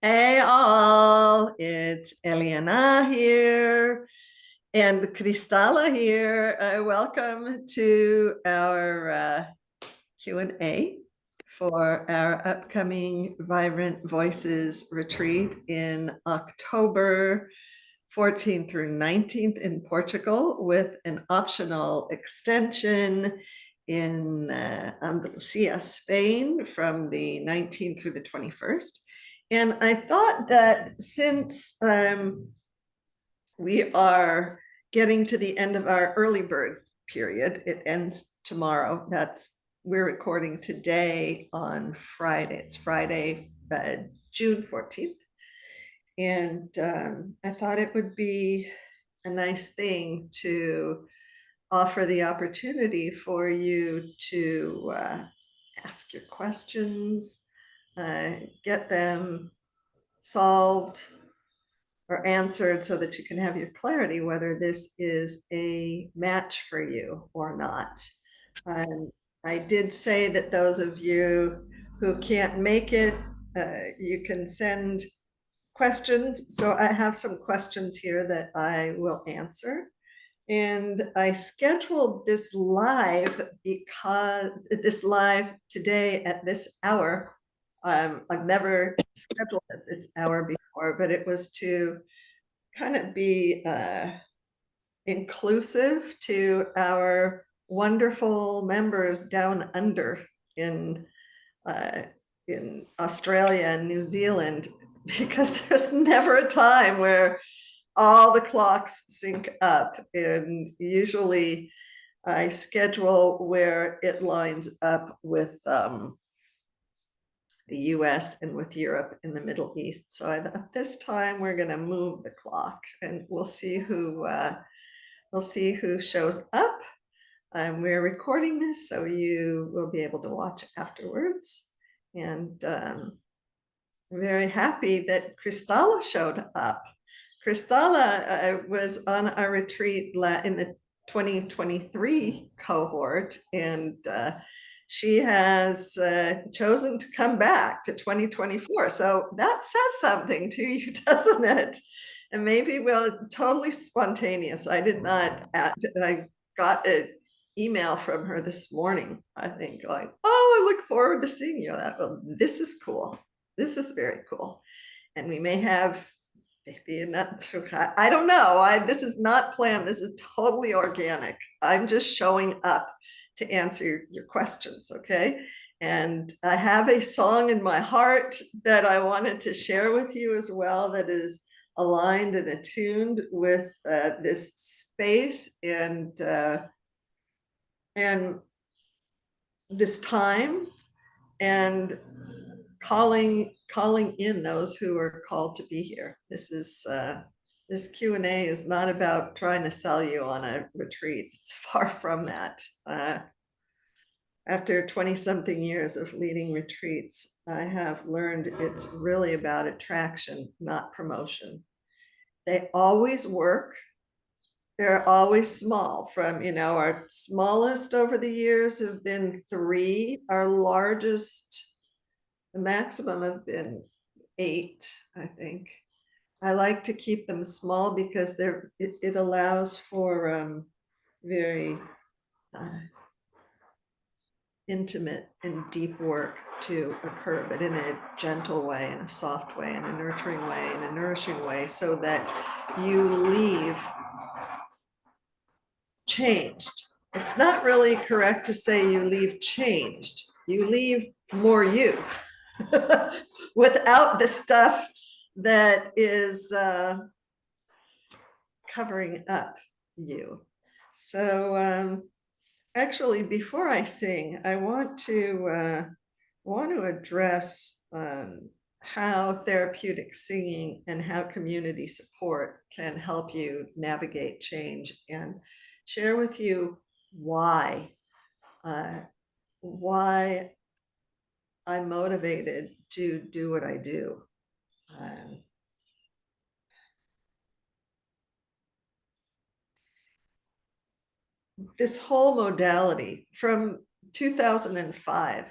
Hey all, it's Eliana here and Cristala here. Welcome to our Q&A for our upcoming Vibrant Voices retreat in October 14th through 19th in Portugal, with an optional extension in Andalusia, Spain, from the 19th through the 21st. And I thought that since we are getting to the end of our early bird period, it ends tomorrow. We're recording today on Friday. It's Friday, June 14th. And I thought it would be a nice thing to offer the opportunity for you to ask your questions, get them solved or answered so that you can have your clarity whether this is a match for you or not. I did say that those of you who can't make it, you can send questions. So I have some questions here that I will answer. And I scheduled this live today at this hour. I've never scheduled at this hour before, but it was to kind of be inclusive to our wonderful members down under in uh, in Australia and New Zealand, because there's never a time where all the clocks sync up. And usually I schedule where it lines up with the US and with Europe and the Middle East. So at this time, we're going to move the clock, and we'll see who shows up. We're recording this, so you will be able to watch afterwards. And I'm very happy that Cristala showed up. Cristala was on our retreat in the 2023 cohort, and she has chosen to come back to 2024. So that says something to you, doesn't it? And maybe, well, totally spontaneous. I did not, I got an email from her this morning, I think, like, oh, I look forward to seeing you. Well, this is cool. This is very cool. And we may have maybe not, I don't know. This is not planned. This is totally organic. I'm just showing up to answer your questions, okay? And I have a song in my heart that I wanted to share with you as well, that is aligned and attuned with this space and this time, and calling in those who are called to be here. This Q&A is not about trying to sell you on a retreat. It's far from that. After 20-something years of leading retreats, I have learned it's really about attraction, not promotion. They always work. They're always small. From, our smallest over the years have been 3. Our largest, the maximum, have been 8, I think. I like to keep them small because it allows for very intimate and deep work to occur, but in a gentle way, in a soft way, in a nurturing way, in a nourishing way, so that you leave changed. It's not really correct to say you leave changed. You leave more you without the stuff that is covering up you. So actually, before I sing, I want to address how therapeutic singing and how community support can help you navigate change, and share with you why I'm motivated to do what I do. This whole modality from 2005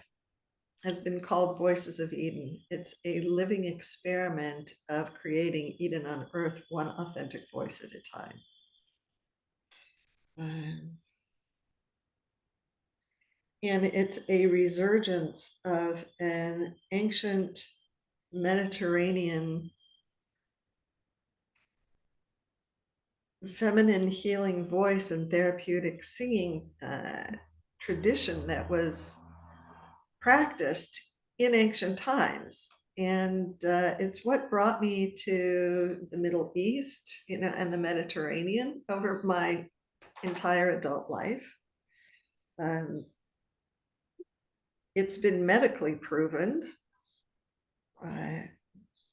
has been called Voices of Eden. It's a living experiment of creating Eden on earth, one authentic voice at a time. Um, and it's a resurgence of an ancient Mediterranean feminine healing voice and therapeutic singing tradition that was practiced in ancient times. And it's what brought me to the Middle East, and the Mediterranean over my entire adult life. Um, it's been medically proven uh,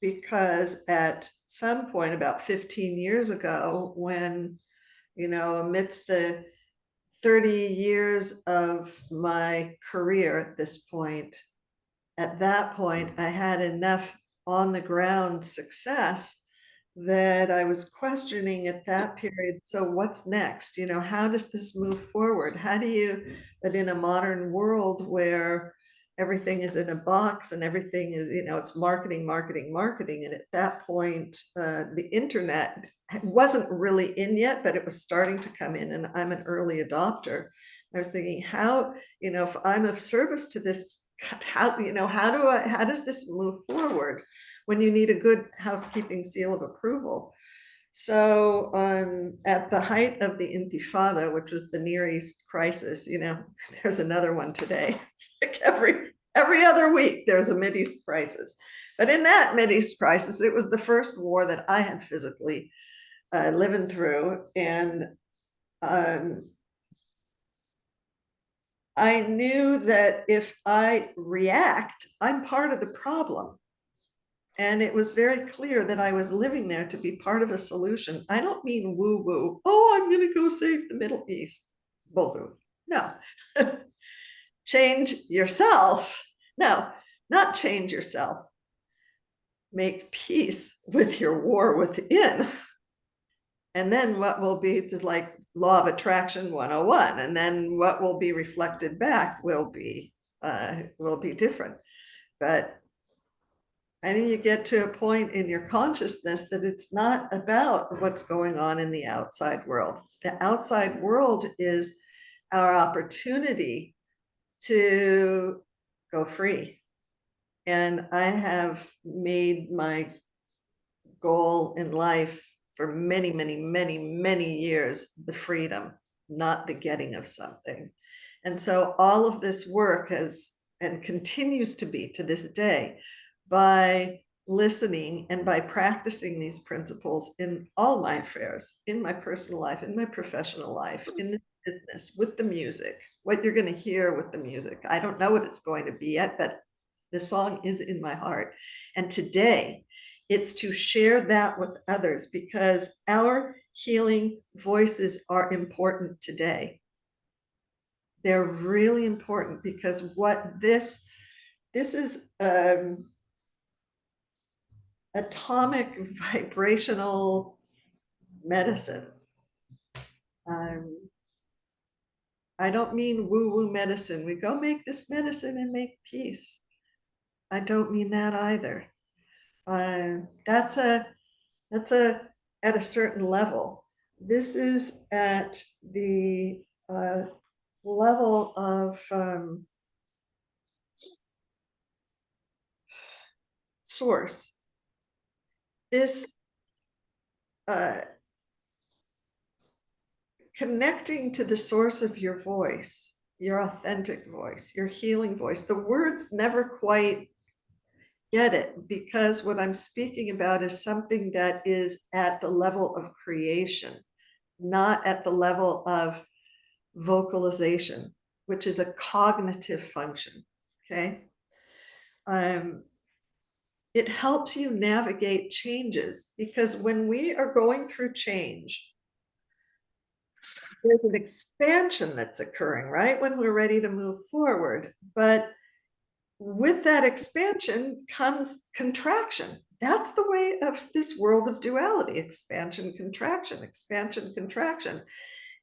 because at some point about 15 years ago, when, amidst the 30 years of my career at that point, I had enough on the ground success that I was questioning at that period. So what's next? How does this move forward? But in a modern world where everything is in a box and everything is, it's marketing, marketing, marketing. And at that point, the internet wasn't really in yet, but it was starting to come in, and I'm an early adopter. I was thinking, how, if I'm of service to this, how does this move forward when you need a good housekeeping seal of approval? So at the height of the Intifada, which was the Near East crisis, there's another one today. It's like every other week there's a Mideast crisis. But in that Mideast crisis, it was the first war that I had physically living through, and I knew that if I react, I'm part of the problem. And it was very clear that I was living there to be part of a solution. I don't mean woo woo. Oh, I'm going to go save the Middle East. Bull. No. Change yourself. No, not change yourself. Make peace with your war within. And then what will be like law of attraction 101. And then what will be reflected back will be different. But I think you get to a point in your consciousness that it's not about what's going on in the outside world. The outside world is our opportunity to go free. And I have made my goal in life for many, many, many, many years the freedom, not the getting of something. And so all of this work has and continues to be to this day by listening and by practicing these principles in all my affairs, in my personal life, in my professional life, in the business, with the music, what you're going to hear with the music. I don't know what it's going to be yet, but the song is in my heart. And today, it's to share that with others because our healing voices are important today. They're really important because what this is atomic vibrational medicine. I don't mean woo-woo medicine. We go make this medicine and make peace. I don't mean that either. That's at a certain level. This is at the level of source. This connecting to the source of your voice, your authentic voice, your healing voice. The words never quite get it because what I'm speaking about is something that is at the level of creation, not at the level of vocalization, which is a cognitive function. Okay. It helps you navigate changes because when we are going through change, there's an expansion that's occurring, right? When we're ready to move forward. But with that expansion comes contraction. That's the way of this world of duality: expansion, contraction, expansion, contraction.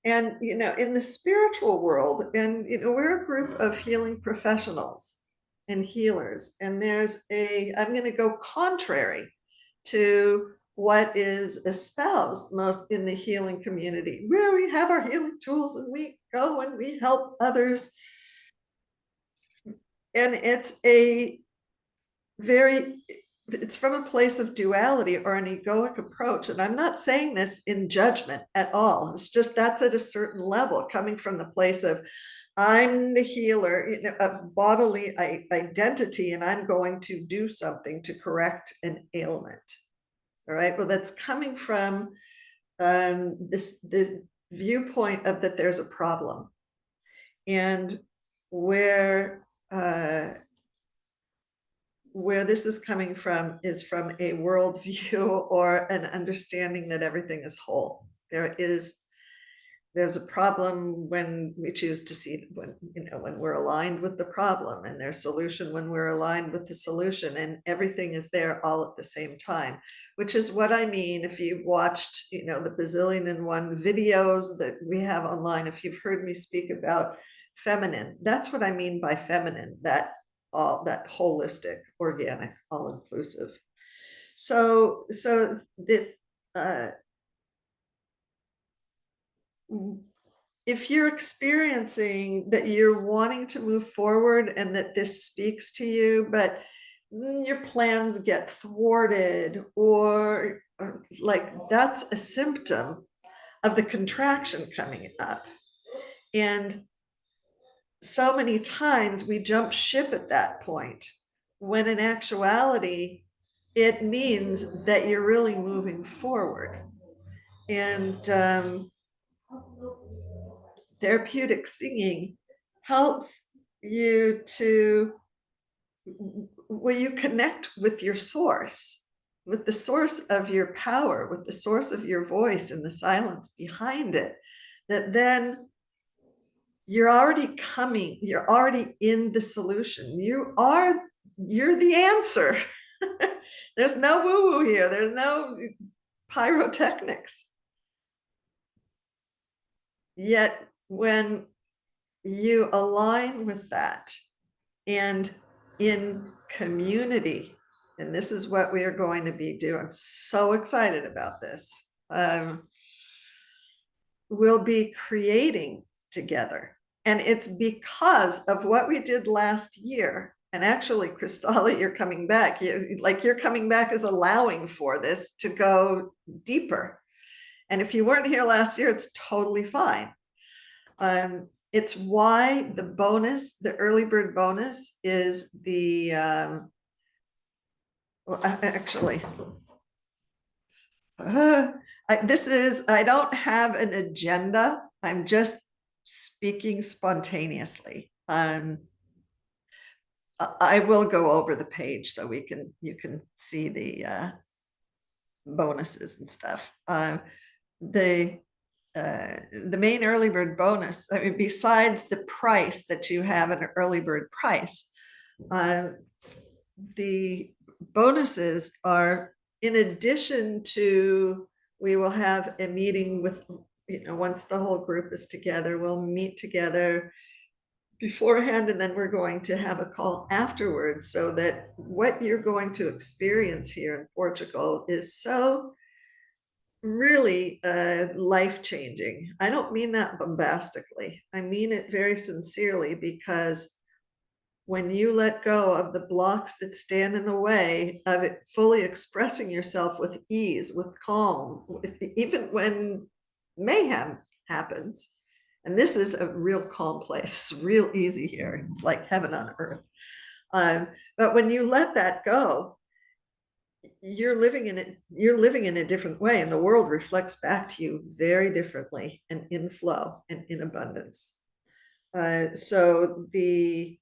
And, in the spiritual world, and, we're a group of healing professionals. and healers. And I'm going to go contrary to what is espoused most in the healing community, where we have our healing tools and we go and we help others. And it's from a place of duality or an egoic approach. And I'm not saying this in judgment at all. It's just that's at a certain level, coming from the place of I'm the healer, of bodily identity, and I'm going to do something to correct an ailment. All right. Well, that's coming from this viewpoint of that there's a problem, and where this is coming from is from a worldview or an understanding that everything is whole. There's a problem when we choose to see when we're aligned with the problem, and there's solution when we're aligned with the solution, and everything is there all at the same time, which is what I mean. If you've watched, the bazillion and one videos that we have online, if you've heard me speak about feminine, that's what I mean by feminine, that holistic, organic, all-inclusive. So the if you're experiencing that you're wanting to move forward and that this speaks to you, but your plans get thwarted, or like, that's a symptom of the contraction coming up. And so many times we jump ship at that point, when in actuality, it means that you're really moving forward. And therapeutic singing helps you to, will you connect with your source, with the source of your power, with the source of your voice and the silence behind it, that then you're already in the solution. You're the answer. There's no woo-woo here. There's no pyrotechnics. Yet when you align with that, and in community, and this is what we are going to be doing, I'm so excited about this. We'll be creating together. And it's because of what we did last year. And actually, Cristala, you're coming back. You're coming back as allowing for this to go deeper. And if you weren't here last year, it's totally fine. It's why the early bird bonus is actually, I don't have an agenda. I'm just speaking spontaneously. I will go over the page so you can see the bonuses and stuff. The main early bird bonus, I mean, besides the price that you have an early bird price, the bonuses are in addition to, we will have a meeting with, once the whole group is together, we'll meet together beforehand, and then we're going to have a call afterwards, so that what you're going to experience here in Portugal is so really life-changing. I don't mean that bombastically. I mean it very sincerely, because when you let go of the blocks that stand in the way of it fully expressing yourself with ease, with calm, even when mayhem happens, and this is a real calm place, it's real easy here, it's like heaven on earth. But when you let that go, you're living in a different way, and the world reflects back to you very differently, and in flow and in abundance. So the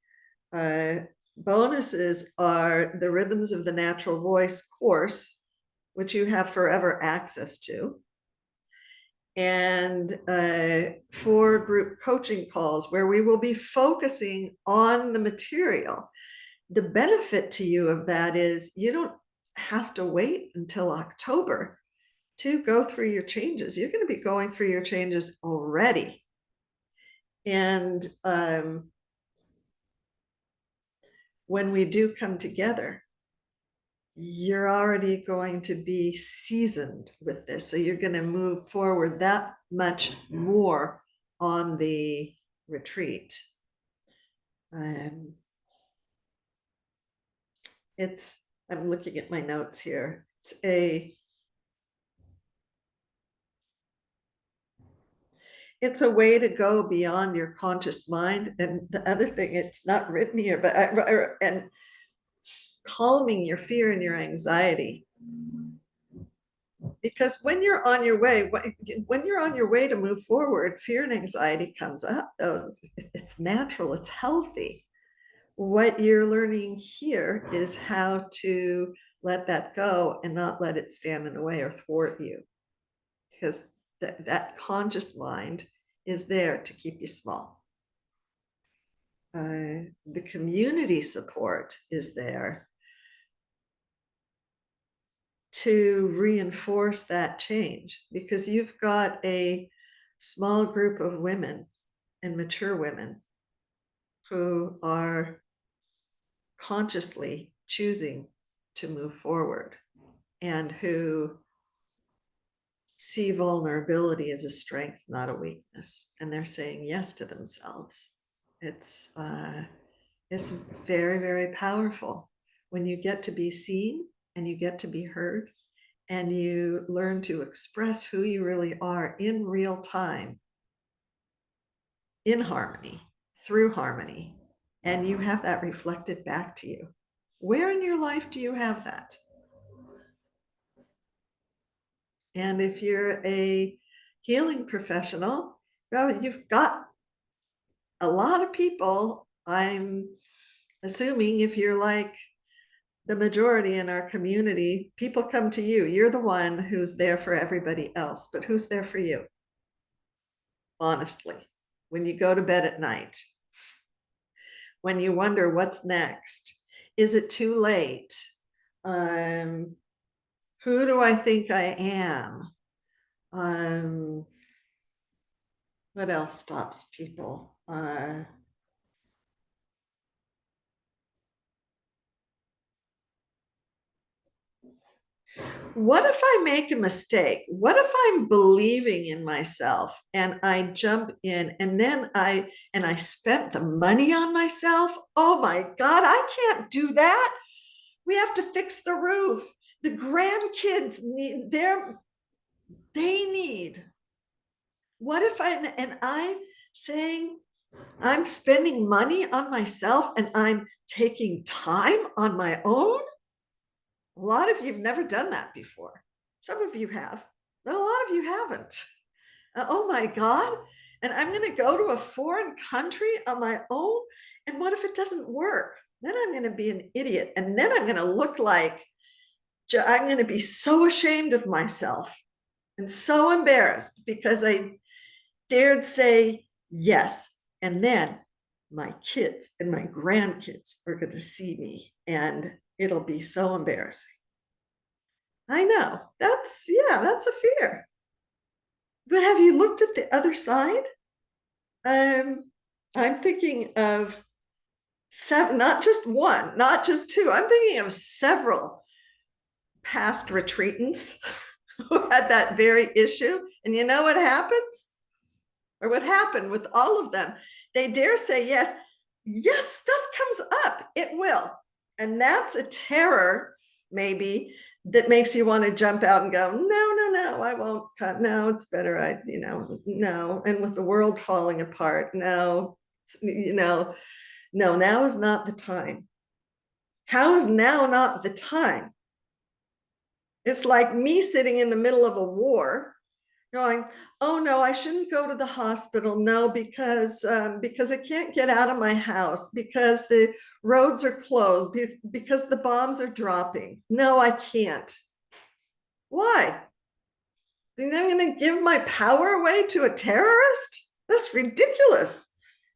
bonuses are the Rhythms of the Natural Voice course, which you have forever access to, and 4 group coaching calls where we will be focusing on the material. The benefit to you of that is you don't have to wait until October to go through your changes. You're going to be going through your changes already. And when we do come together, you're already going to be seasoned with this. So you're going to move forward that much more on the retreat. I'm looking at my notes here. It's a way to go beyond your conscious mind. And the other thing, it's not written here, but and calming your fear and your anxiety. Because when you're on your way, to move forward, fear and anxiety comes up. It's natural, it's healthy. What you're learning here is how to let that go and not let it stand in the way or thwart you, because that conscious mind is there to keep you small. The community support is there to reinforce that change, because you've got a small group of women and mature women who are consciously choosing to move forward and who see vulnerability as a strength, not a weakness. And they're saying yes to themselves. It's very, very powerful when you get to be seen and you get to be heard and you learn to express who you really are in real time, in harmony, through harmony, and you have that reflected back to you. Where in your life do you have that? And if you're a healing professional, well, you've got a lot of people. I'm assuming if you're like the majority in our community, people come to you. You're the one who's there for everybody else, but who's there for you? Honestly, when you go to bed at night, when you wonder what's next, is it too late? Who do I think I am? What else stops people? What if I make a mistake? What if I'm believing in myself and I jump in and then I spent the money on myself? Oh my God, I can't do that. We have to fix the roof. The grandkids need they need. What if I'm saying I'm spending money on myself and I'm taking time on my own? A lot of you've never done that before. Some of you have, but a lot of you haven't. Oh my God. And I'm going to go to a foreign country on my own. And what if it doesn't work? Then I'm going to be an idiot. And then I'm going to look like I'm going to be so ashamed of myself and so embarrassed because I dared say yes. And then my kids and my grandkids are going to see me and it'll be so embarrassing. I know that's a fear. But have you looked at the other side? I'm thinking of seven, not just one, not just two. I'm thinking of several past retreatants who had that very issue. And you know what happens? Or what happened with all of them? They dare say yes. Yes, stuff comes up. It will. And that's a terror, maybe, that makes you want to jump out and go, no, I won't cut. No, it's better. No. And with the world falling apart, no, no, now is not the time. How is now not the time? It's like me sitting in the middle of a war going, oh no, I shouldn't go to the hospital. No, because I can't get out of my house, because the roads are closed, because the bombs are dropping. No, I can't. Why? I'm going to give my power away to a terrorist? That's ridiculous.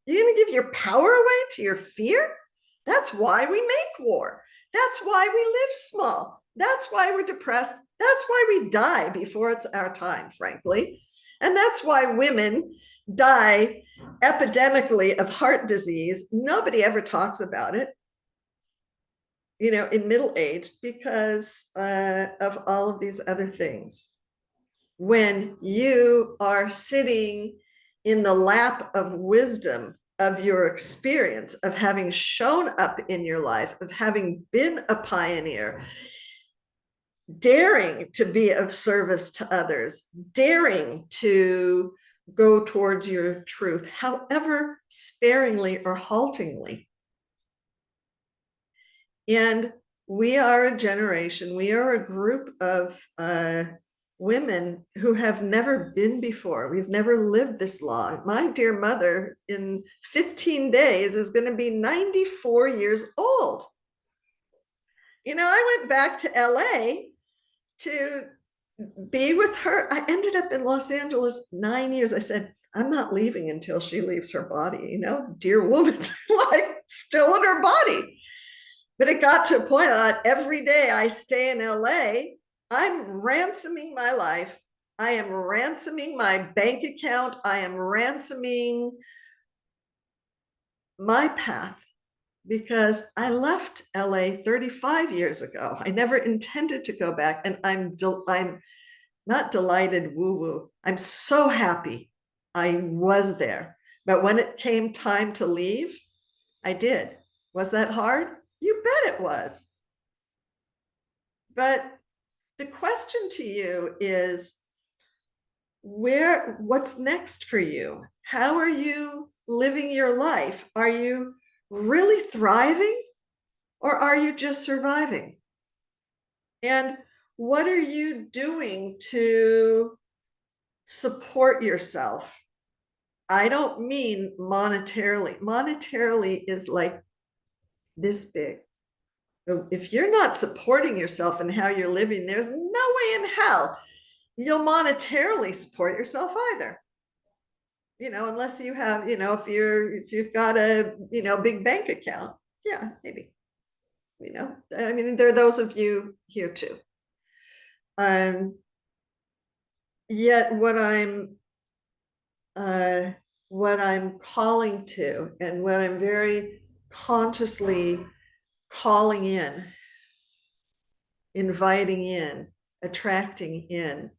You're going to give your power away to your fear? That's why we make war. That's why we live small. That's why we're depressed. That's why we die before it's our time, frankly. And that's why women die epidemically of heart disease. Nobody ever talks about it. in middle age because of all of these other things. When you are sitting in the lap of wisdom of your experience, of having shown up in your life, of having been a pioneer, daring to be of service to others, daring to go towards your truth, however sparingly or haltingly. And we are a generation, we are a group of women who have never been before. We've never lived this long. My dear mother, in 15 days, is going to be 94 years old. I went back to LA to be with her. I ended up in Los Angeles 9 years. I said, I'm not leaving until she leaves her body, dear woman, like still in her body. But it got to a point that every day I stay in LA, I'm ransoming my life. I am ransoming my bank account. I am ransoming my path because I left LA 35 years ago. I never intended to go back. And I'm not delighted, woo-woo. I'm so happy I was there. But when it came time to leave, I did. Was that hard? You bet it was. But the question to you is, what's next for you? How are you living your life? Are you really thriving, or are you just surviving? And what are you doing to support yourself? I don't mean monetarily. Monetarily is like this big. If you're not supporting yourself and how you're living, there's no way in hell you'll monetarily support yourself either. Unless you have, if you've got a, big bank account. Yeah, maybe. I mean, there are those of you here too. Yet what I'm calling to, and what I'm very consciously calling in, inviting in, attracting in,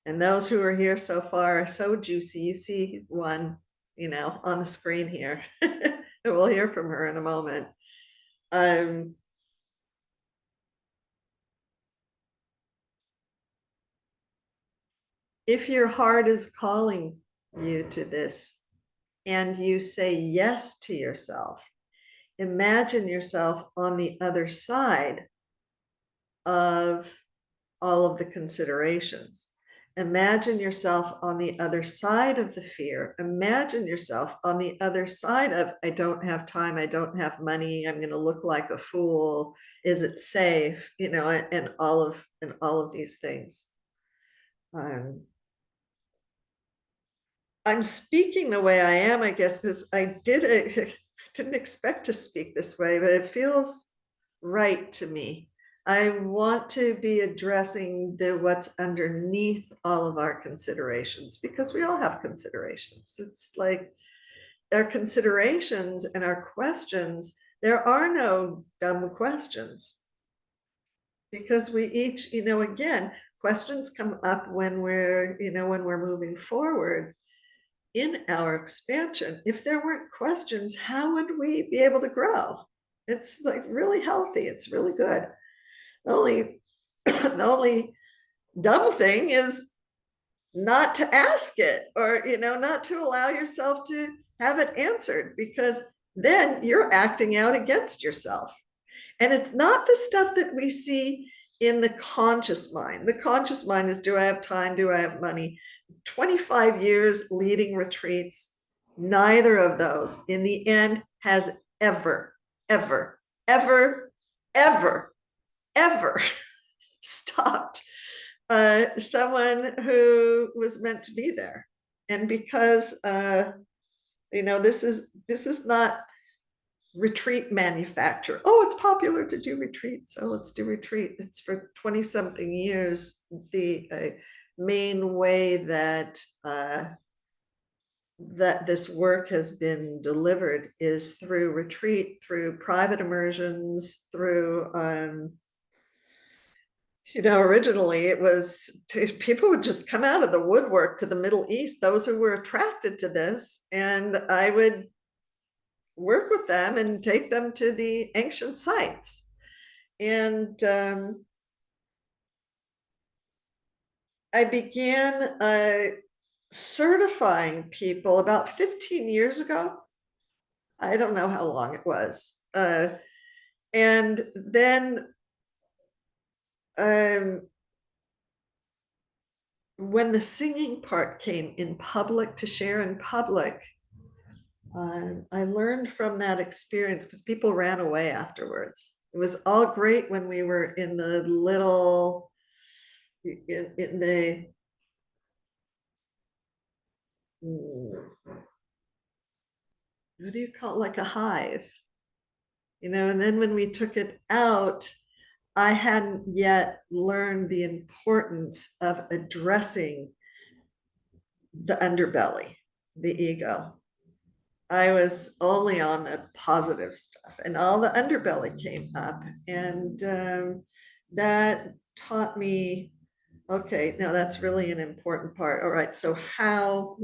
and those who are here so far are so juicy. You see one, on the screen here. We'll hear from her in a moment. If your heart is calling you to this and you say yes to yourself, imagine yourself on the other side of all of the considerations. Imagine yourself on the other side of the fear. Imagine yourself on the other side of, I don't have time, I don't have money, I'm going to look like a fool. Is it safe? And all of these things. I'm speaking the way I am, I guess, because I didn't expect to speak this way, but it feels right to me. I want to be addressing what's underneath all of our considerations, because we all have considerations. It's like our considerations and our questions, there are no dumb questions, because we each, again, questions come up when we're moving forward in our expansion. If there weren't questions, how would we be able to grow? It's like really healthy. It's really good. The only dumb thing is not to ask it, or not to allow yourself to have it answered, because then you're acting out against yourself. And it's not the stuff that we see in the conscious mind. The conscious mind is, do I have time? Do I have money? 25 years leading retreats, neither of those in the end has ever, ever, ever, ever, ever stopped someone who was meant to be there. And because this is not retreat manufacture. Oh, it's popular to do retreats, so let's do retreat. It's for 20 something years the main way that that this work has been delivered is through retreat, through private immersions, through originally it was people would just come out of the woodwork to the Middle East, those who were attracted to this, and I would work with them and take them to the ancient sites. And I began certifying people about 15 years ago. I don't know how long it was. And then when the singing part came in public, to share in public, I learned from that experience, because people ran away afterwards. It was all great when we were in the little, in the, what do you call it, like a hive, and then when we took it out, I hadn't yet learned the importance of addressing the underbelly, the ego. I was only on the positive stuff, and all the underbelly came up, and that taught me, okay, now that's really an important part. All right, so how,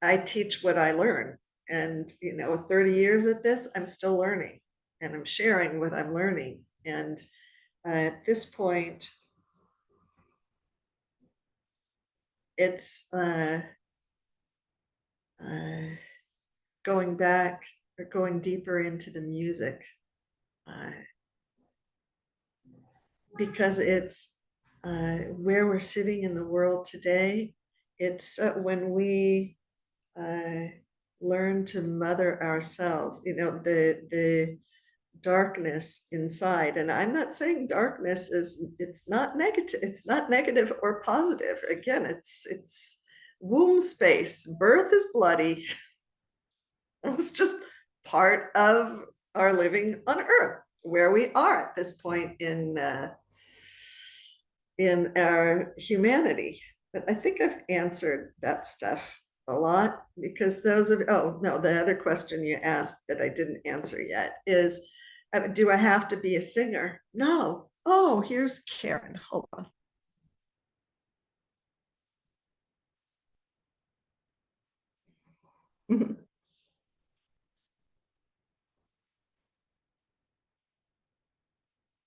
I teach what I learn, and 30 years at this, I'm still learning, and I'm sharing what I'm learning, and at this point, it's going back or going deeper into the music, uh, because it's where we're sitting in the world today. It's when we learn to mother ourselves, the darkness inside. And I'm not saying darkness is, it's not negative or positive. Again, it's womb space. Birth is bloody. It's just part of our living on earth, where we are at this point in our humanity. But I think I've answered that stuff a lot, because oh no, the other question you asked that I didn't answer yet is, do I have to be a singer? No. Oh, here's Karen. Hold on.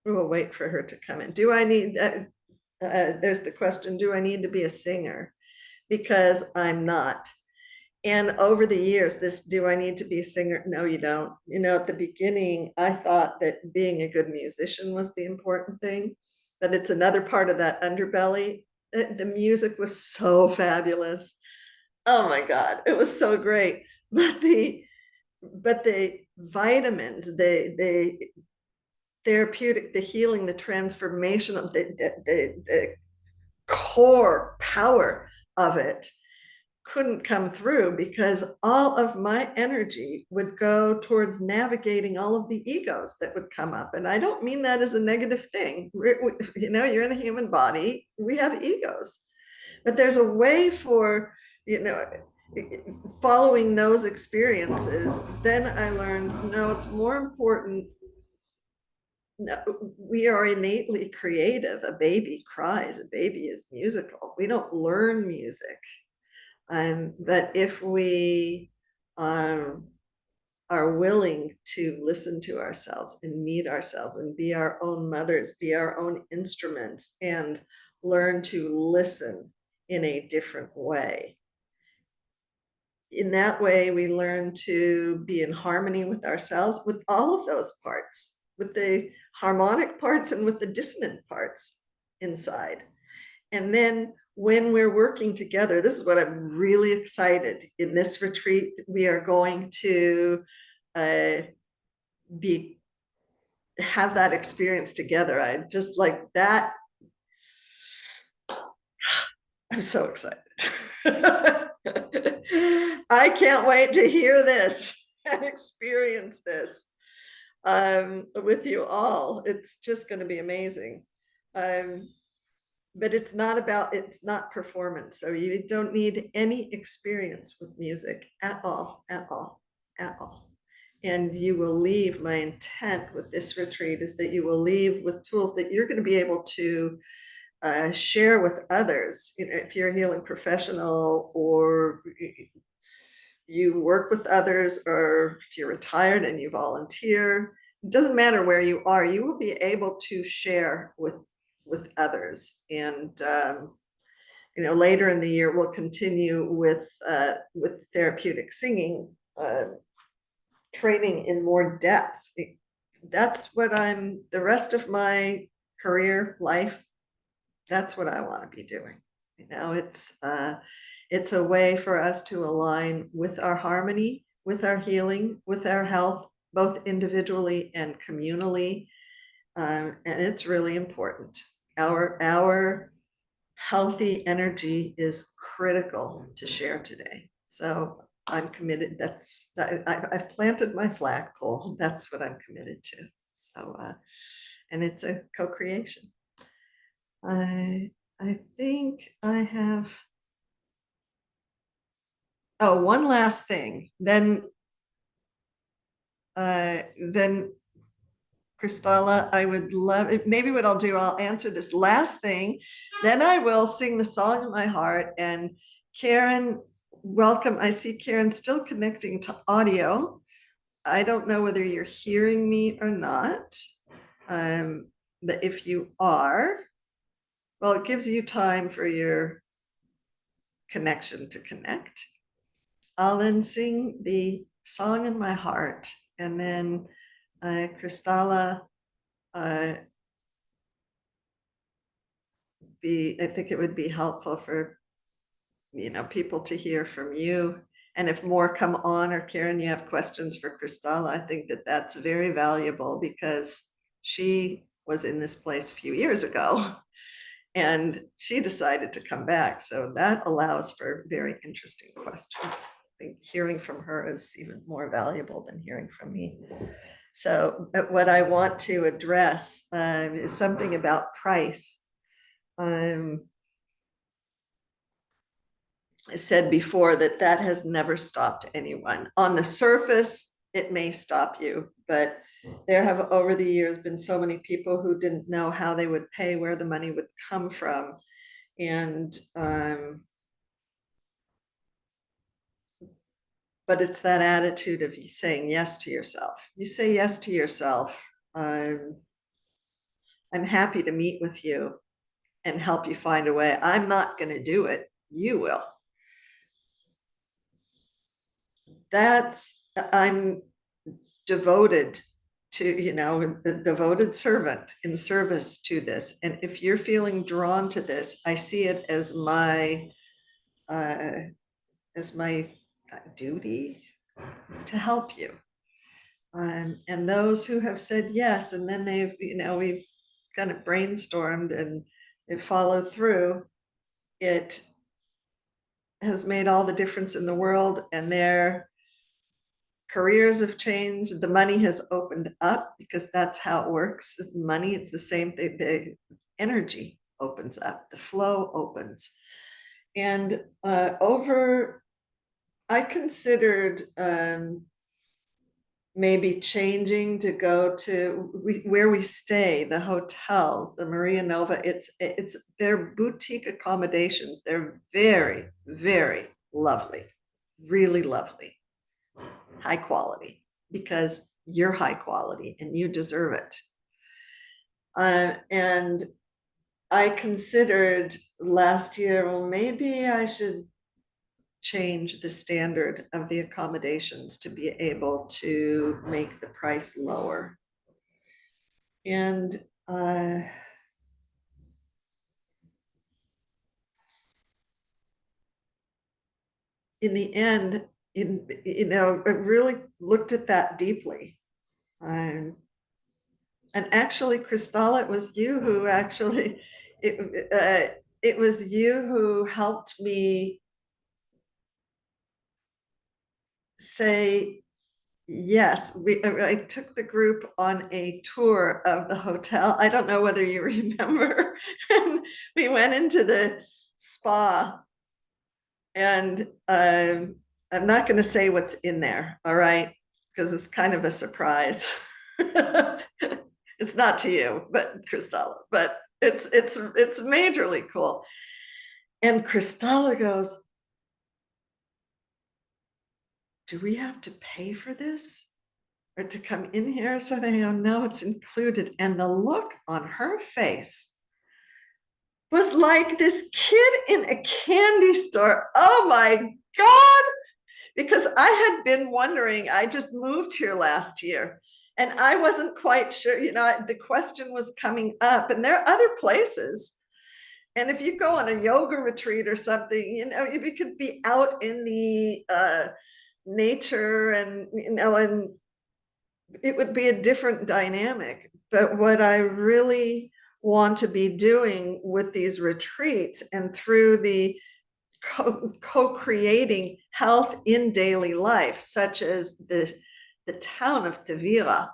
We'll wait for her to come in. Do I need, there's the question, do I need to be a singer? Because I'm not. And over the years, do I need to be a singer? No, you don't. At the beginning, I thought that being a good musician was the important thing, but it's another part of that underbelly. The music was so fabulous. Oh my God, it was so great. But the vitamins, the therapeutic, the healing, the transformational, the core power of it couldn't come through, because all of my energy would go towards navigating all of the egos that would come up. And I don't mean that as a negative thing. You're in a human body, we have egos, but there's a way for, following those experiences. Then I learned, no, it's more important. No, we are innately creative. A baby cries, a baby is musical. We don't learn music. But if we are willing to listen to ourselves and meet ourselves and be our own mothers, be our own instruments, and learn to listen in a different way. In that way, we learn to be in harmony with ourselves, with all of those parts, with the harmonic parts and with the dissonant parts inside. And then when we're working together, this is what I'm really excited. In this retreat, we are going to have that experience together. I just like that. I'm so excited. I can't wait to hear this and experience this with you all. It's just going to be amazing. but it's not performance. So you don't need any experience with music at all, at all, at all. And you will leave, my intent with this retreat is that you will leave with tools that you're going to be able to share with others. You know, if you're a healing professional, or you work with others, or if you're retired and you volunteer, it doesn't matter where you are, you will be able to share with others. And you know, later in the year we'll continue with therapeutic singing training in more depth. That's what I'm, the rest of my career life, that's what I want to be doing. You know, it's a way for us to align with our harmony, with our healing, with our health, both individually and communally. And it's really important. Our healthy energy is critical to share today. So I'm committed. I've planted my flagpole. That's what I'm committed to. So, and it's a co-creation. I think I have, oh, one last thing. Then Kristalla, I would love, maybe what I'll do, I'll answer this last thing, then I will sing the song of my heart. And Karen, welcome. I see Karen still connecting to audio. I don't know whether you're hearing me or not. But if you are, well, it gives you time for your connection to connect. I'll then sing the song in my heart, and then Kristalla, I think it would be helpful for, you know, people to hear from you. And if more come on, or Karen, you have questions for Kristalla, I think that that's very valuable, because she was in this place a few years ago and she decided to come back. So that allows for very interesting questions. I think hearing from her is even more valuable than hearing from me. So what I want to address is something about price. I said before that that has never stopped anyone. On the surface, it may stop you, but there have over the years been so many people who didn't know how they would pay, where the money would come from. And but it's that attitude of you saying yes to yourself. You say yes to yourself. I'm happy to meet with you and help you find a way. I'm not going to do it. You will. I'm devoted to, you know, a devoted servant in service to this. And if you're feeling drawn to this, I see it as my uh, duty to help you. And those who have said yes, and then they've, you know, we've kind of brainstormed and it followed through, it has made all the difference in the world. And their careers have changed. The money has opened up, because that's how it works. Is money, it's the same thing. The energy opens up, the flow opens. And I considered maybe changing to go to where we stay, the hotels, the Maria Nova. They're boutique accommodations. They're very, very lovely, really lovely, high quality, because you're high quality and you deserve it. And I considered last year, well, maybe I should change the standard of the accommodations to be able to make the price lower. And in the end, you know, I really looked at that deeply. And actually, Kristalla, it was you who actually, it was you who helped me say, Yes, I took the group on a tour of the hotel. I don't know whether you remember. And we went into the spa, and I'm not going to say what's in there, all right? Because it's kind of a surprise. It's not to you, but Christella, but it's majorly cool. And Christella goes, "Do we have to pay for this or to come in here?" So they go, "No, it's included." And the look on her face was like this kid in a candy store. Oh my God. Because I had been wondering, I just moved here last year and I wasn't quite sure, the question was coming up, and there are other places. And if you go on a yoga retreat or something, you could be out in the nature, and it would be a different dynamic. But what I really want to be doing with these retreats and through the co-creating health in daily life, such as the town of Tavira,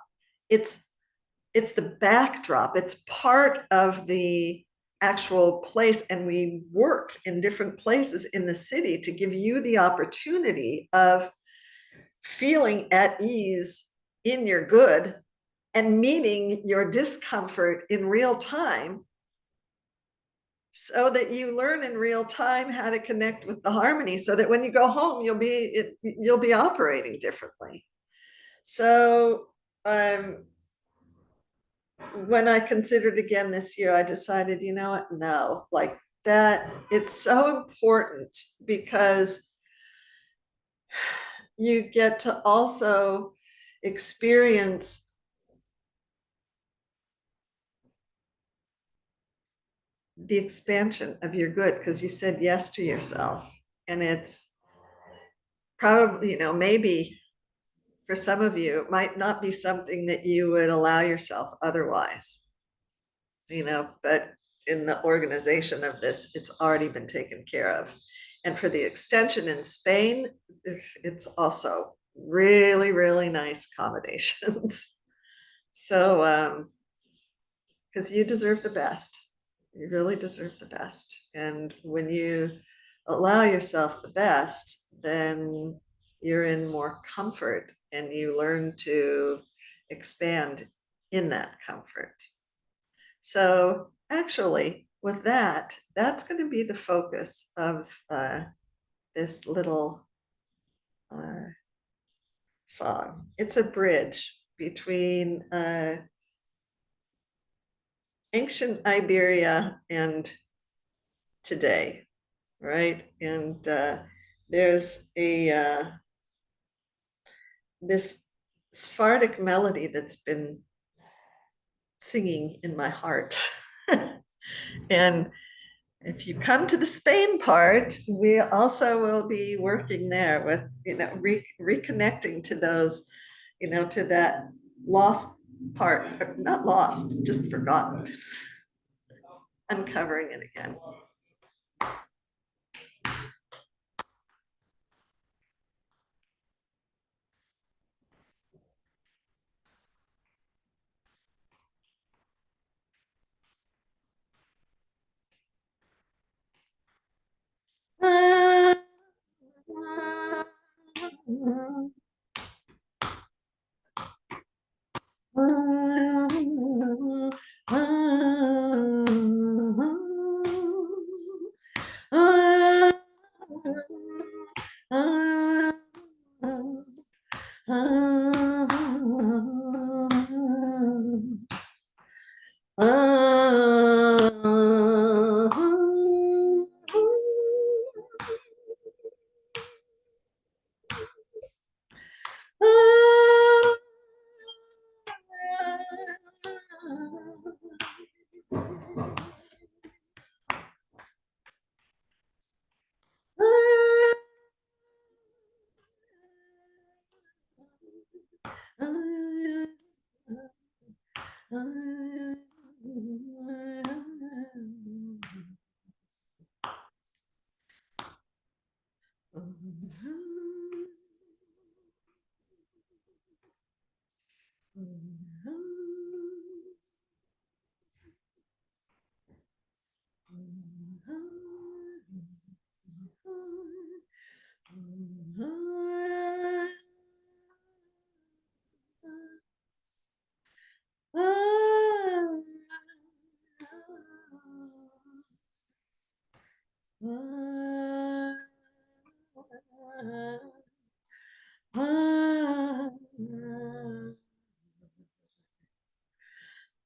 it's it's the backdrop. It's part of the actual place, and we work in different places in the city to give you the opportunity of feeling at ease in your good and meeting your discomfort in real time, so that you learn in real time how to connect with the harmony, so that when you go home you'll be operating differently. So when I considered again this year, I decided, you know what, no, like that, it's so important because you get to also experience the expansion of your good because you said yes to yourself. And it's probably, maybe for some of you, it might not be something that you would allow yourself otherwise, but in the organization of this, it's already been taken care of. And for the extension in Spain, it's also really, really nice accommodations. So, because you deserve the best. You really deserve the best. And when you allow yourself the best, then you're in more comfort and you learn to expand in that comfort. So, actually, with that, that's going to be the focus of this little uh, song. It's a bridge between ancient Iberia and today, right? And there's a this Sephardic melody that's been singing in my heart. And if you come to the Spain part, we also will be working there with, reconnecting to those, to that lost part, not lost, just forgotten, uncovering it again.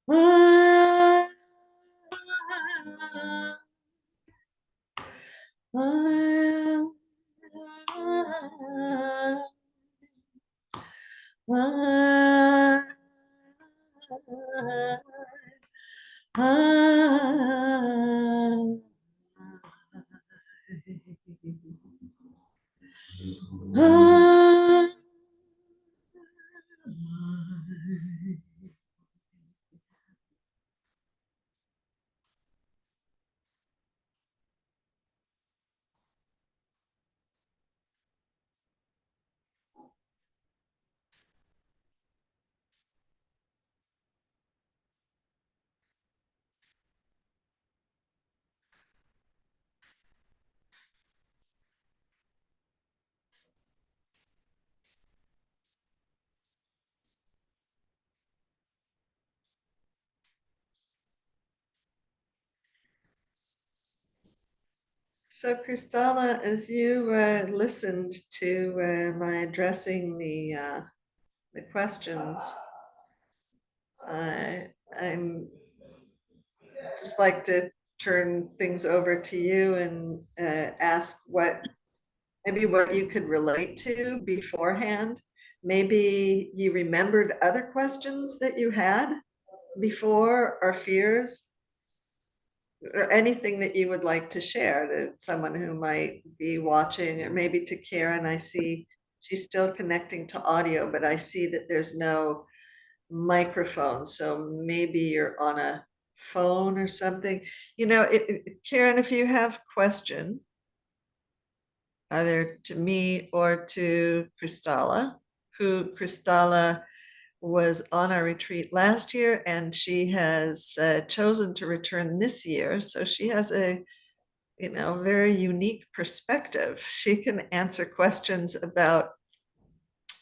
Ah, So, Christella, as you listened to my addressing the questions, I'm just like to turn things over to you and ask maybe what you could relate to beforehand. Maybe you remembered other questions that you had before, or fears, or anything that you would like to share to someone who might be watching, or maybe to Karen. I see she's still connecting to audio, but I see that there's no microphone. So maybe you're on a phone or something. Karen, if you have question, either to me or to Christella was on our retreat last year, and she has chosen to return this year. So she has a very unique perspective. She can answer questions about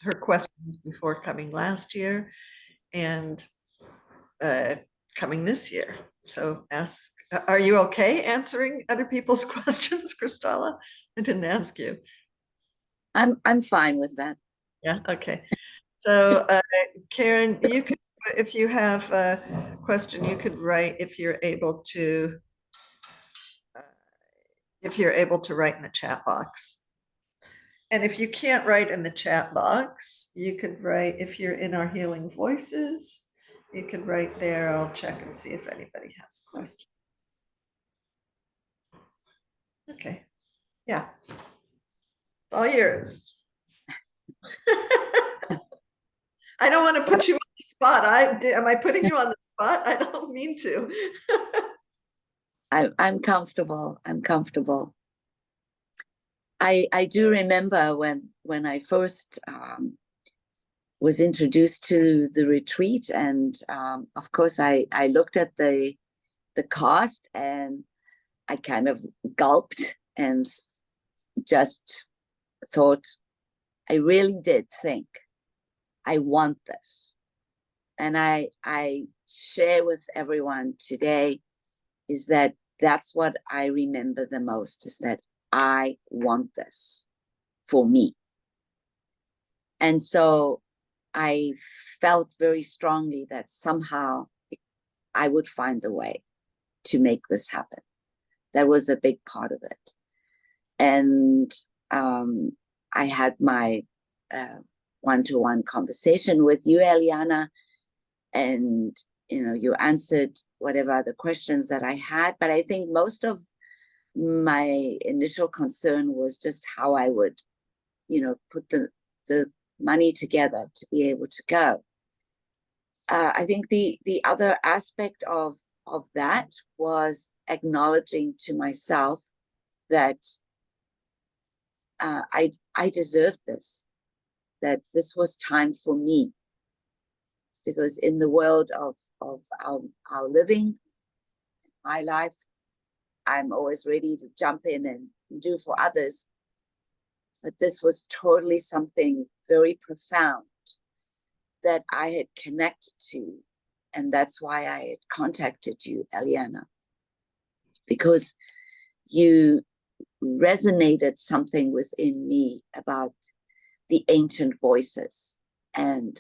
her questions before coming last year and uh, coming this year. So are you okay answering other people's questions, Christella? I didn't ask you. I'm fine with that. Yeah, okay. So Karen, you could, if you have a question, you could write if you're able to write in the chat box. And if you can't write in the chat box, you could write, if you're in our Healing Voices, you could write there. I'll check and see if anybody has questions. Okay, yeah, it's all yours. I don't want to put you on the spot. Am I putting you on the spot? I don't mean to. I'm comfortable. I'm comfortable. I do remember when I first was introduced to the retreat, and of course I looked at the cost, and I kind of gulped and just thought, I really did think I want this. And I share with everyone today is that that's what I remember the most, is that I want this for me. And so I felt very strongly that somehow I would find a way to make this happen. That was a big part of it. And I had my one-to-one conversation with you, Eliana, and you answered whatever other questions that I had. But I think most of my initial concern was just how I would, put the money together to be able to go. I think the other aspect of that was acknowledging to myself that I deserved this, that this was time for me, because in the world of our living, my life, I'm always ready to jump in and do for others. But this was totally something very profound that I had connected to. And that's why I had contacted you, Eliana, because you resonated something within me about the ancient voices. And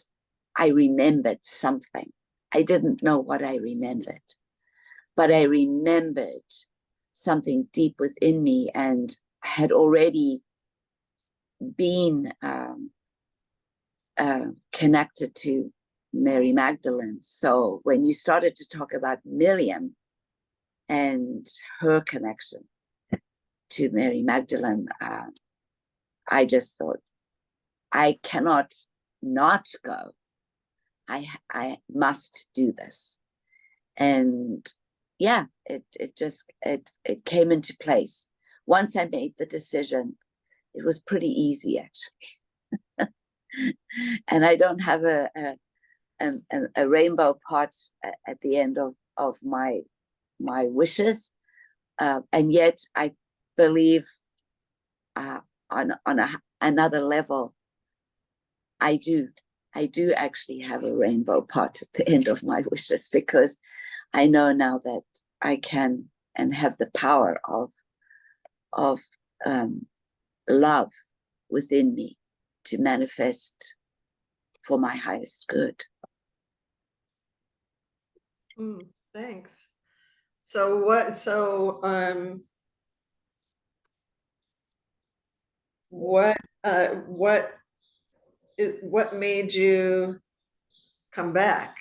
I remembered something. I didn't know what I remembered, but I remembered something deep within me, and had already been connected to Mary Magdalene. So when you started to talk about Miriam and her connection to Mary Magdalene, I just thought, I cannot not go. I must do this. And yeah, it came into place. Once I made the decision, it was pretty easy, actually. And I don't have a rainbow pot at the end of my wishes, and yet I believe on another level, I do actually have a rainbow pot at the end of my wishes, because I know now that I can and have the power of love within me to manifest for my highest good. Thanks. So what? So what made you come back?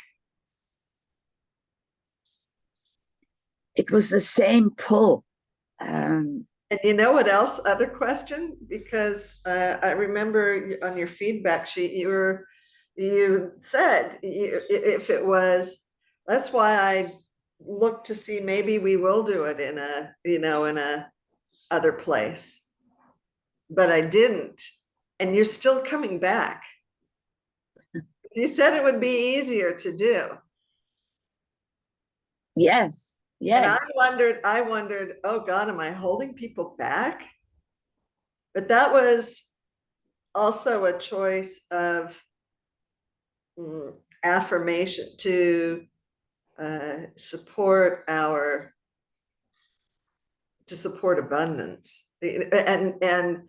It was the same pull. And you know what else? Other question, because I remember on your feedback sheet, you said if it was, that's why I looked to see maybe we will do it in a, in a other place, but I didn't. And you're still coming back. You said it would be easier to do. Yes, And I yes. wondered, oh God, am I holding people back? But that was also a choice of affirmation to support abundance, and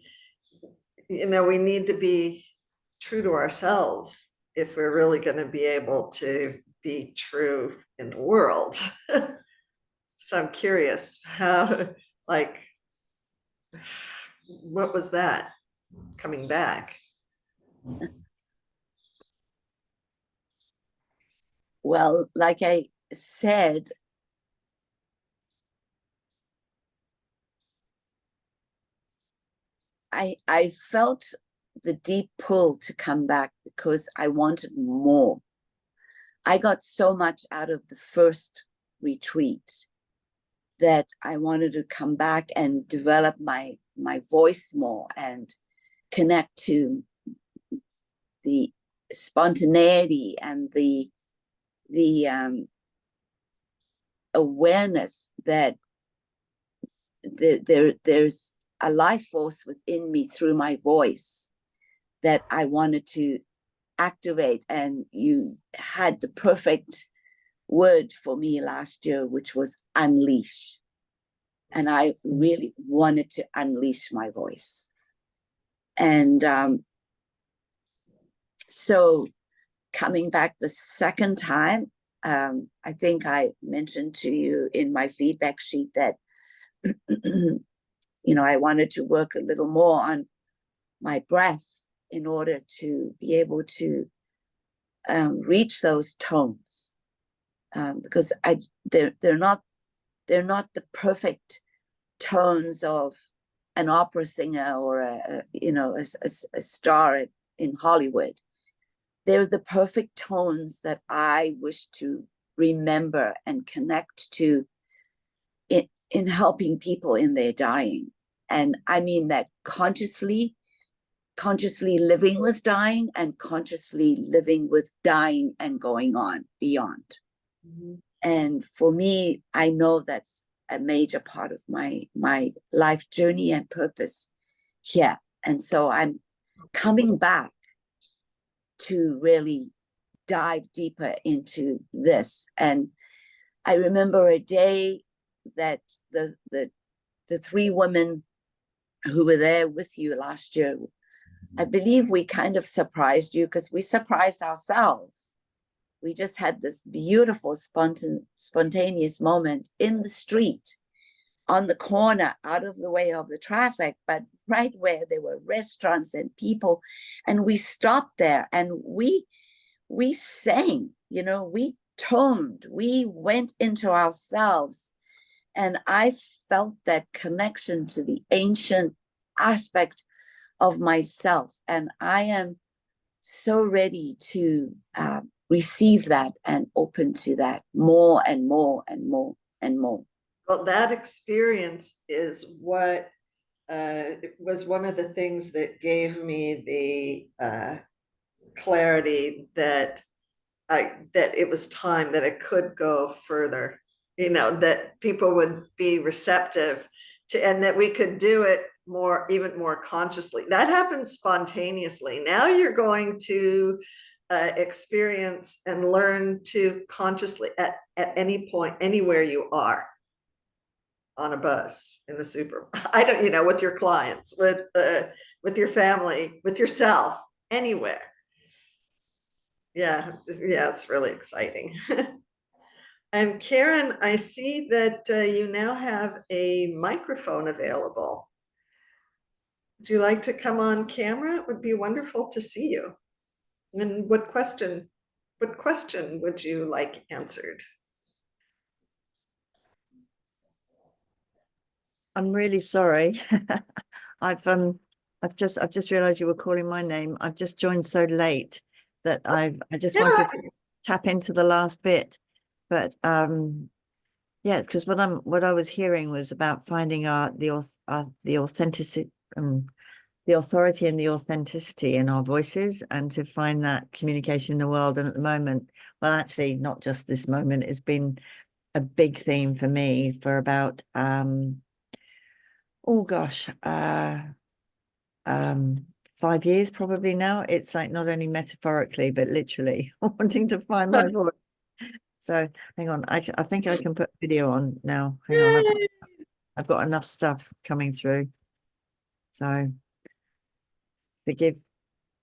we need to be true to ourselves if we're really going to be able to be true in the world. So I'm curious how, like, what was that coming back? Well, like I said, I felt the deep pull to come back because I wanted more. I got so much out of the first retreat that I wanted to come back and develop my voice more and connect to the spontaneity and the awareness that there's a life force within me through my voice that I wanted to activate. And you had the perfect word for me last year, which was unleash. And I really wanted to unleash my voice. And so coming back the second time, I think I mentioned to you in my feedback sheet that I wanted to work a little more on my breath in order to be able to reach those tones, because they're not the perfect tones of an opera singer or a star in Hollywood. They're the perfect tones that I wish to remember and connect to in helping people in their dying. And I mean that consciously living with dying and consciously living with dying and going on beyond. Mm-hmm. And for me, I know that's a major part of my life journey and purpose here. And so I'm coming back to really dive deeper into this. And I remember a day that the three women who were there with you last year, I believe we kind of surprised you because we surprised ourselves. we just had this beautiful spontaneous moment in the street, on the corner, out of the way of the traffic, but right where there were restaurants and people. And we stopped there and we sang, we toned, we went into ourselves. And I felt that connection to the ancient aspect of myself. And I am so ready to receive that and open to that more and more and more and more. Well, that experience is what it was one of the things that gave me the clarity that that it was time, that it could go further, that people would be receptive to, and that we could do it more, even more consciously. That happens spontaneously. Now you're going to experience and learn to consciously at any point, anywhere you are, on a bus, in the super, I don't, with your clients, with your family, with yourself, anywhere. Yeah, it's really exciting. And Karen, I see that you now have a microphone available. Would you like to come on camera? It would be wonderful to see you. And what question would you like answered? I'm really sorry. I've just realized you were calling my name. I've just joined so late that I just wanted to tap into the last bit. But yeah, because what I was hearing was about finding the authenticity, the authority and the authenticity in our voices, and to find that communication in the world. And at the moment, well, actually not just this moment, it's been a big theme for me for about oh gosh, 5 years probably now. It's like not only metaphorically but literally wanting to find my voice. So hang on, I think I can put video on now. Hang on, I've got enough stuff coming through. So forgive.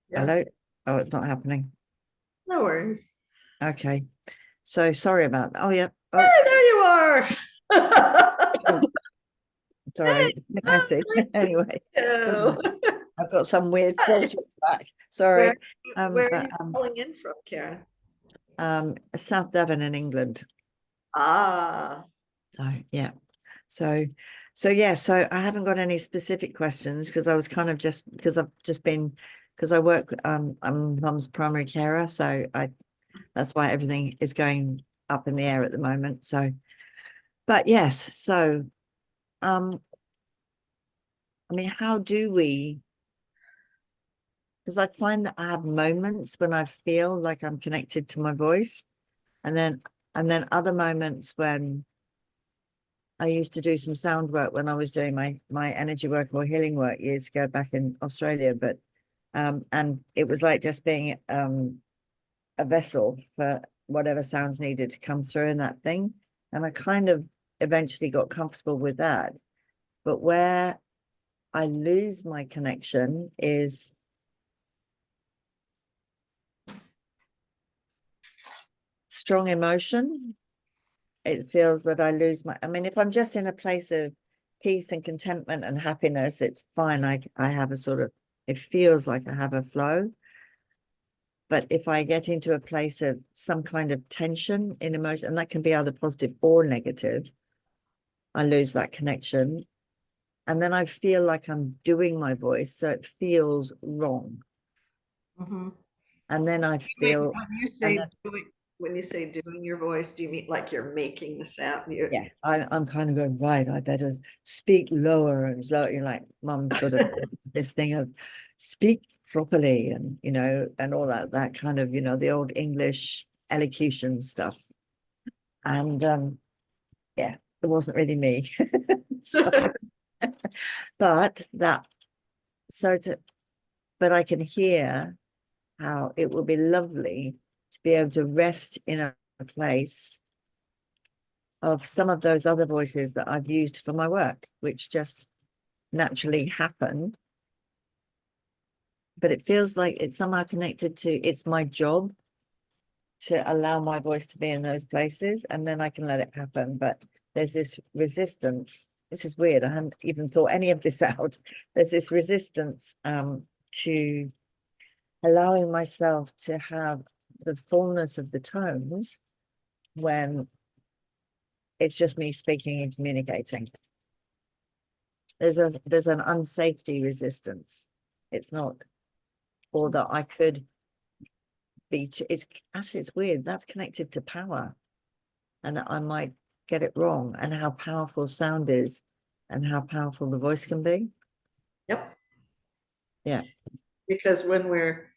Yeah. Hello. Oh, it's not happening. No worries. Okay. So sorry about that. Oh yeah. Oh, Hey, there you are. sorry. Messy. Anyway, I've got some weird filters back. Sorry. Where are you calling in from, Karen? South Devon in England. Ah. So yeah. So yeah, so I haven't got any specific questions because I was kind of just because I work I'm mum's primary carer, so that's why everything is going up in the air at the moment. So but yes, so I mean, how do we, because I find that I have moments when I feel like I'm connected to my voice, and then other moments when I used to do some sound work when I was doing my energy work or healing work years ago back in Australia. But and it was like just being a vessel for whatever sounds needed to come through in that thing. And I kind of eventually got comfortable with that. But where I lose my connection is strong emotion. It feels that I lose I mean, if I'm just in a place of peace and contentment and happiness, it's fine. I have a sort of, it feels like I have a flow. But if I get into a place of some kind of tension in emotion, and that can be either positive or negative, I lose that connection. And then I feel like I'm doing my voice, so it feels wrong. Mm-hmm. And then I feel, When you say doing your voice, do you mean like you're making the sound? yeah, I'm kind of going, right, I better speak lower and slower. You're like, mum, sort of this thing of speak properly, and and all that kind of, the old English elocution stuff. And yeah, it wasn't really me. So, but I can hear how it will be lovely to be able to rest in a place of some of those other voices that I've used for my work, which just naturally happen. But it feels like it's somehow connected to, it's my job. to allow my voice to be in those places, and then I can let it happen. But there's this resistance. This is weird. I hadn't even thought any of this out. There's this resistance to allowing myself to have the fullness of the tones when it's just me speaking and communicating. There's an unsafety resistance. It's not, or that I could be, it's actually, it's weird. That's connected to power, and that I might get it wrong, and how powerful sound is and how powerful the voice can be. Yep. Yeah. Because when we're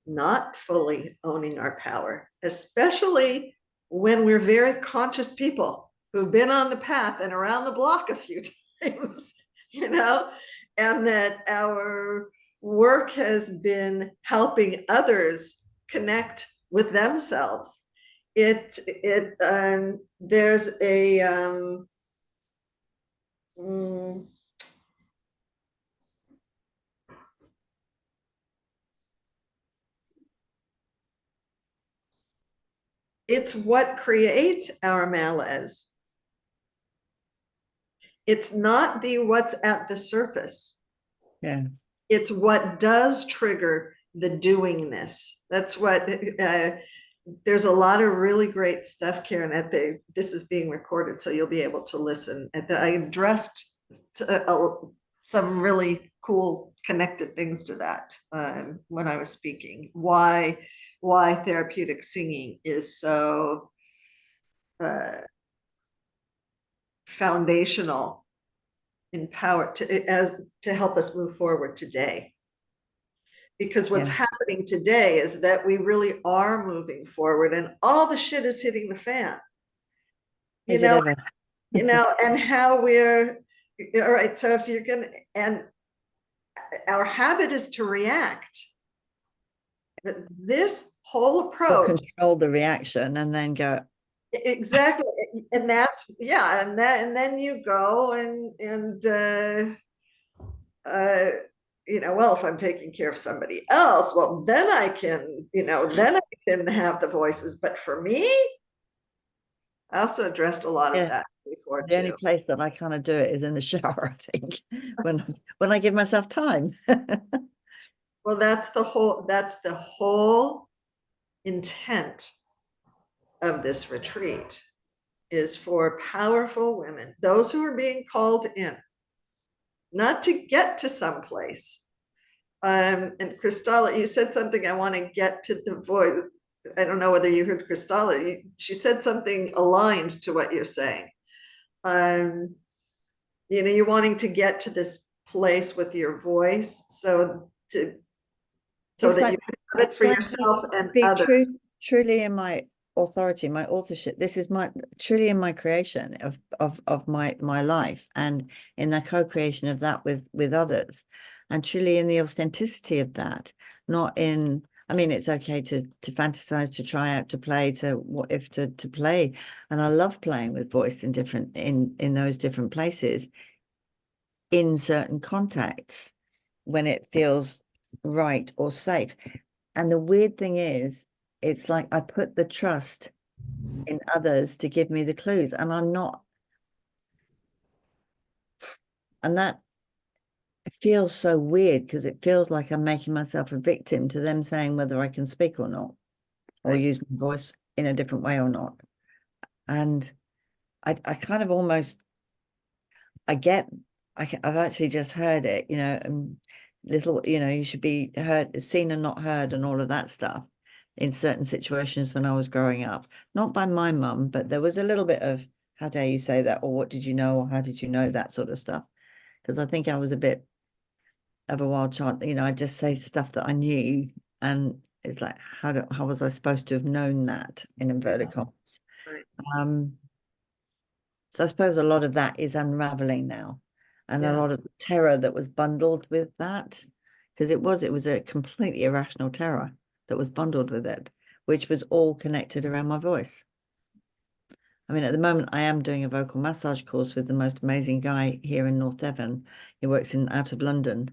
not fully owning our power, especially when we're very conscious people who've been on the path and around the block a few times, you know, and that our work has been helping others connect with themselves. There's a it's what creates our malaise. It's not the what's at the surface. Yeah. It's what does trigger the doingness. That's what there's a lot of really great stuff, Karen. This is being recorded, so you'll be able to listen. I addressed some really cool connected things to that when I was speaking. Why therapeutic singing is so foundational in power to help us move forward today. Because what's happening today is that we really are moving forward, and all the shit is hitting the fan. You know, and how we're all right. So if you're gonna, and our habit is to react. This whole approach, control the reaction and then go. Exactly, and that's and then you go and you know, well, if I'm taking care of somebody else, well, then I can, you know, then I can have the voices. But for me, I also addressed a lot of that before The too. only place that I kind of do it is in the shower, I think, when I give myself time. Well, that's the whole intent of this retreat, is for powerful women, those who are being called in, not to get to someplace. And Christalla, you said something, I want to get to the voice. I don't know whether you heard Christalla. She said something aligned to what you're saying. You know, you're wanting to get to this place with your voice, so that you can have it for yourself and others. Truly in my authority, my authorship. This is truly in my creation of my life, and in the co-creation of that with others, and truly in the authenticity of that, not in, I mean, it's okay to fantasize, to try out, to play, to play. And I love playing with voice in those different places, in certain contexts, when it feels right or safe. And the weird thing is, it's like I put the trust in others to give me the clues, and I'm not. And that feels so weird, because it feels like I'm making myself a victim to them saying whether I can speak or not, or use my voice in a different way or not. And I kind of almost, I've actually just heard it, you know, little, you know, you should be seen and not heard, and all of that stuff in certain situations when I was growing up, not by my mum, but there was a little bit of, how dare you say that, or what did you know, or how did you know, that sort of stuff. Because I think I was a bit of a wild child, you know, I just say stuff that I knew, and it's like, how was I supposed to have known that, in inverted commas? So I suppose a lot of that is unraveling now, and a lot of the terror that was bundled with that, because it was a completely irrational terror that was bundled with it, which was all connected around my voice. I mean, at the moment, I am doing a vocal massage course with the most amazing guy here in North Devon. He works out of London,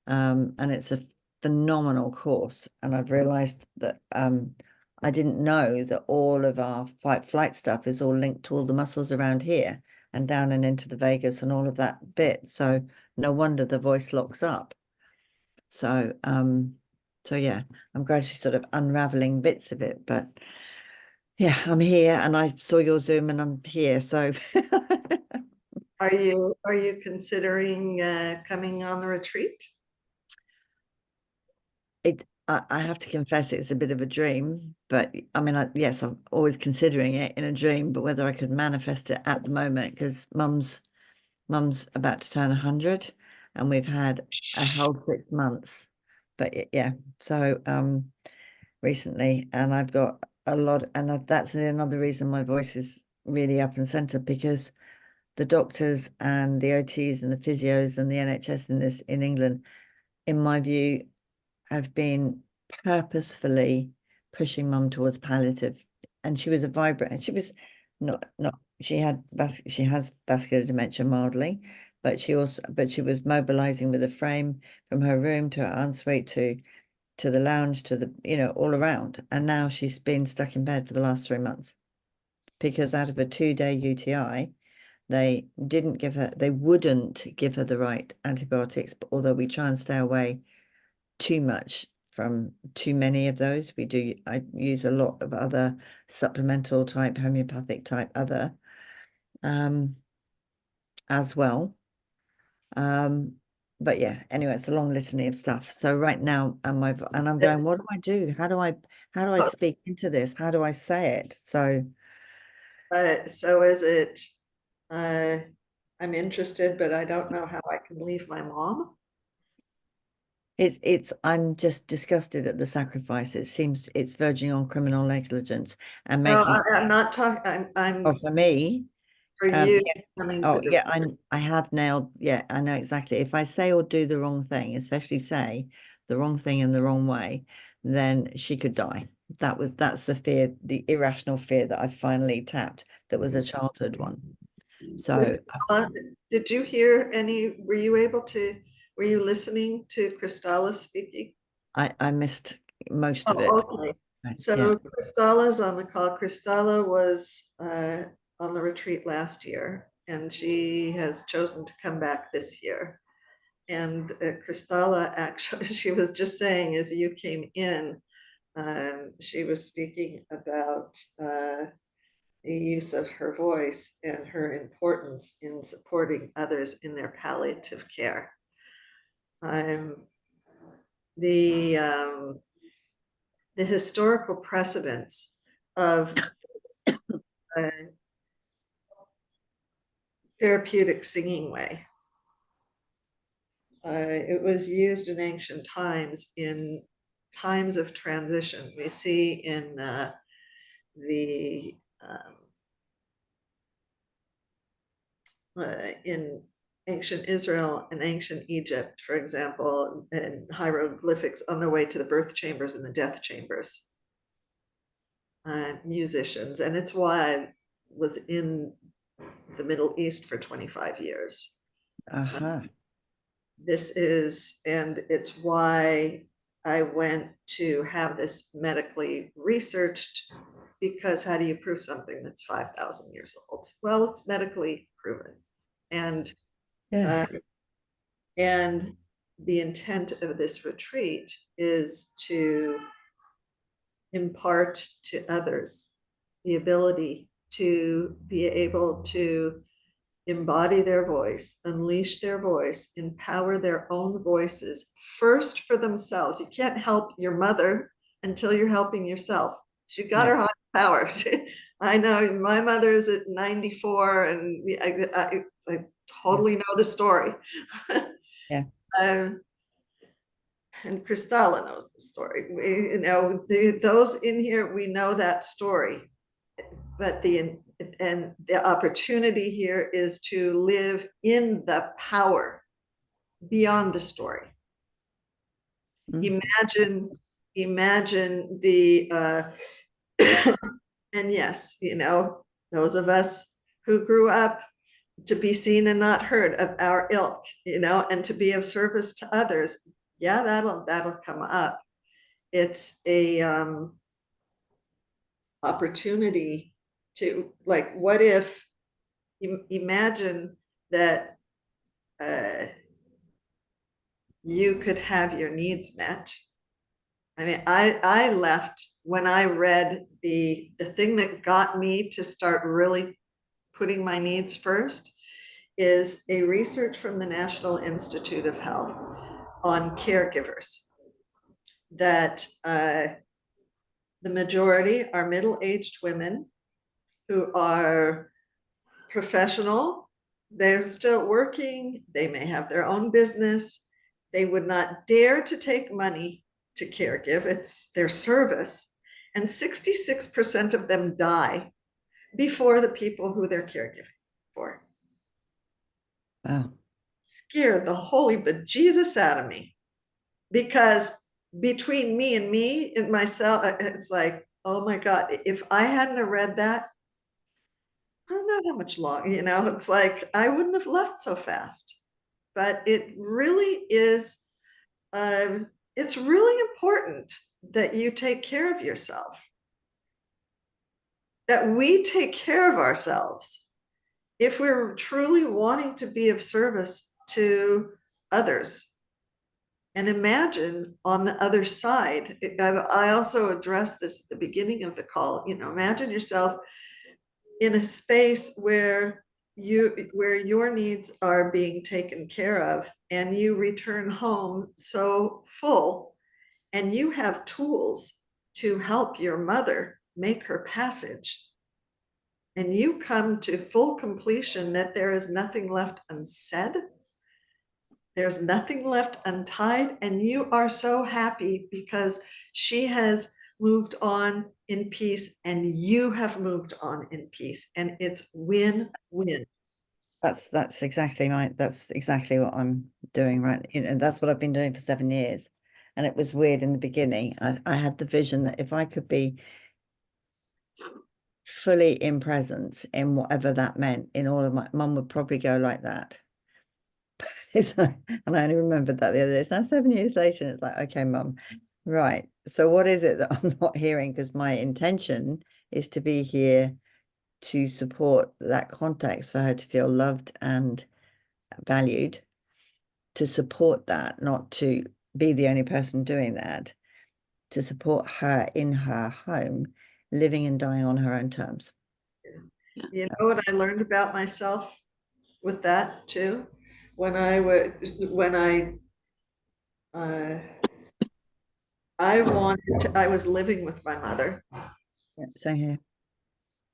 and it's a phenomenal course, and I've realized that I didn't know that all of our fight flight stuff is all linked to all the muscles around here and down and into the vagus and all of that bit. So no wonder the voice locks up. So so yeah, I'm gradually sort of unraveling bits of it, but yeah, I'm here and I saw your Zoom and I'm here. So Are you considering coming on the retreat? I have to confess it's a bit of a dream, but I mean, yes, I'm always considering it in a dream, but whether I could manifest it at the moment, because mum's about to turn 100 and we've had a whole 6 months. But yeah, so recently, and I've got a lot, and that's another reason my voice is really up and center, because the doctors and the OTs and the physios and the NHS in England, in my view, have been purposefully pushing mum towards palliative. And she was a vibrant, and she was not she has vascular dementia mildly, but she was mobilizing with a frame from her room to her ensuite to the lounge to the, all around. And now she's been stuck in bed for the last 3 months because out of a 2-day UTI, they wouldn't give her the right antibiotics, but although we try and stay away too much from too many of those. I use a lot of other supplemental type, homeopathic type other as well. But yeah, anyway, it's a long litany of stuff. So right now, I'm going, what do I do? How do I speak into this? How do I say it? So So is it, I'm interested, but I don't know how I can leave my mom. I'm just disgusted at the sacrifice. It seems it's verging on criminal negligence and No, making, I'm not talking, I'm for me, for you yes. coming Oh to the. yeah, I have nailed. Yeah, I know exactly. If I say or do the wrong thing, especially say the wrong thing in the wrong way, then she could die. That's the fear, the irrational fear that I finally tapped. That was a childhood one. So Christella, did you hear any, were you listening to Christella speaking? I missed most of it. Oh, okay. Yeah. So Christella's on the call. Christella was on the retreat last year, and she has chosen to come back this year. And Christella, actually, she was just saying as you came in, she was speaking about the use of her voice and her importance in supporting others in their palliative care. Um, the um, the historical precedents of this, therapeutic singing way. It was used in ancient times in times of transition. We see in the in ancient Israel and ancient Egypt, for example, and hieroglyphics on their way to the birth chambers and the death chambers. Musicians, and it's why I was in the Middle East for 25 years. Uh-huh. And it's why I went to have this medically researched, because how do you prove something that's 5,000 years old? Well, it's medically proven. And Yeah. and the intent of this retreat is to impart to others the ability to be able to embody their voice, unleash their voice, empower their own voices first for themselves. You can't help your mother until you're helping yourself. She got her high power. I know my mother is at 94 and I totally know the story. Yeah. And Christella knows the story. Those in here, we know that story. But the opportunity here is to live in the power beyond the story. Imagine the and yes, those of us who grew up to be seen and not heard of our ilk, and to be of service to others. yeah, that'll come up. It's a opportunity to, like, what if imagine that you could have your needs met. I mean, I left when I read the thing that got me to start really putting my needs first is a research from the National Institute of Health on caregivers, that the majority are middle-aged women who are professional. They're still working. They may have their own business. They would not dare to take money to caregive. It's their service. And 66% of them die before the people who they're caregiving for. Wow. Scared the holy bejesus out of me, because between me and myself, it's like, oh my God, if I hadn't have read that, I don't know how much longer, it's like I wouldn't have left so fast. But it really is, it's really important that you take care of yourself, that we take care of ourselves if we're truly wanting to be of service to others. And imagine on the other side, I also addressed this at the beginning of the call, imagine yourself in a space where your needs are being taken care of, and you return home so full, and you have tools to help your mother make her passage, and you come to full completion that there is nothing left unsaid, there's nothing left untied, and you are so happy because she has moved on in peace and you have moved on in peace, and it's win-win. That's exactly what I'm doing, right? That's what I've been doing for 7 years. And it was weird in the beginning. I had the vision that if I could be fully in presence in whatever that meant, in all of my mum would probably go like that. It's like, and I only remembered that the other day. It's now 7 years later, and it's like, okay, mum, right. So what is it that I'm not hearing? Because my intention is to be here to support that context for her to feel loved and valued, to support that, not to be the only person doing that, to support her in her home, living and dying on her own terms. You know what I learned about myself with that too? When I uh, I was living with my mother, Yeah, same here.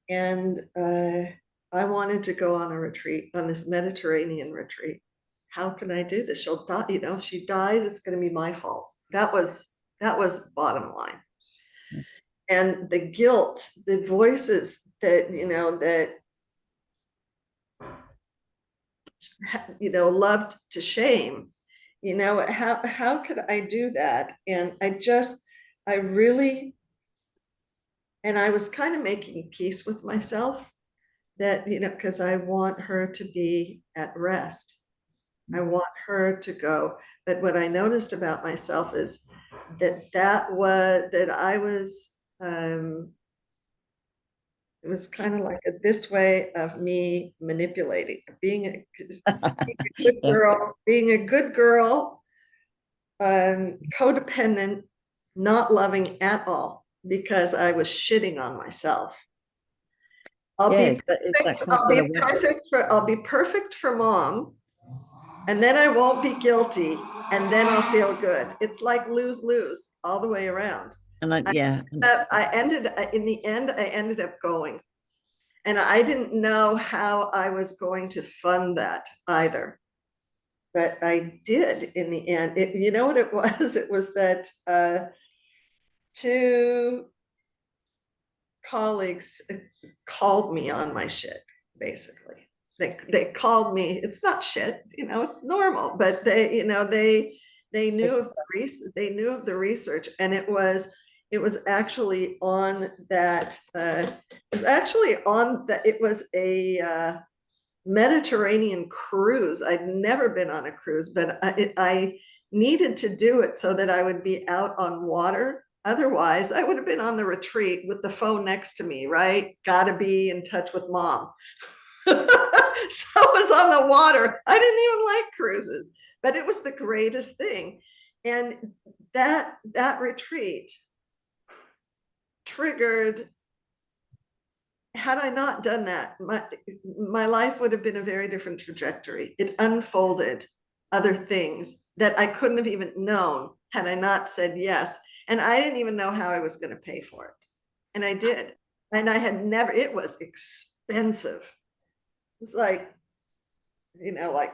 and I wanted to go on a retreat, on this Mediterranean retreat. How can I do this? She'll die, if she dies, it's going to be my fault. That was bottom line. Yeah. And the guilt, the voices that, loved to shame, how could I do that? And I really, and I was kind of making peace with myself that, because I want her to be at rest. I want her to go. But what I noticed about myself is that I was, it was kind of like this way of me manipulating, being a good Yeah. girl, codependent, not loving at all, because I was shitting on myself. I'll Yeah, be it's that perfect, I'll constant be awareness. perfect for mom, and then I won't be guilty, and then I'll feel good. It's like lose all the way around. And I ended in the end, I ended up going, and I didn't know how I was going to fund that either, but I did in the end. You know what it was? It was that two colleagues called me on my shit, basically. They called me, it's not shit, it's normal, but they knew of the research, and it was actually on that it was a Mediterranean cruise. I'd never been on a cruise, but needed to do it so that I would be out on water. Otherwise, I would have been on the retreat with the phone next to me, right? Gotta be in touch with mom. So I was on the water. I didn't even like cruises, but it was the greatest thing. And that retreat triggered, had I not done that, my life would have been a very different trajectory. It unfolded other things that I couldn't have even known had I not said yes. And I didn't even know how I was going to pay for it. And I did. And I had never, it was expensive. It's like, like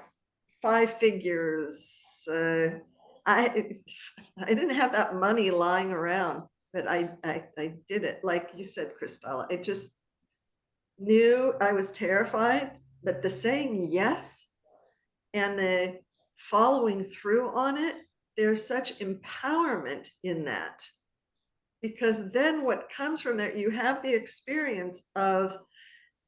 5 figures. I didn't have that money lying around, but I did it. Like you said, Christella, I just knew I was terrified, but the saying yes and the following through on it, there's such empowerment in that. Because then what comes from there, you have the experience of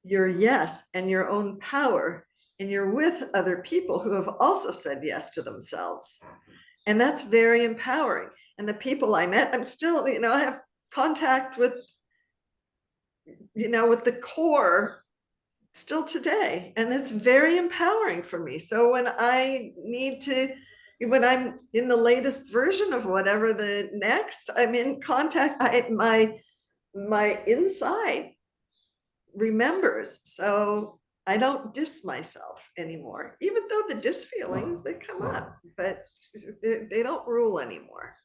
your yes and your own power, and you're with other people who have also said yes to themselves. And that's very empowering. And the people I met, I'm still, I have contact with, with the core still today. And it's very empowering for me. So when I'm in the latest version of whatever the next, I'm in contact, my inside remembers. So I don't diss myself anymore, even though the diss feelings, they come up, but they don't rule anymore.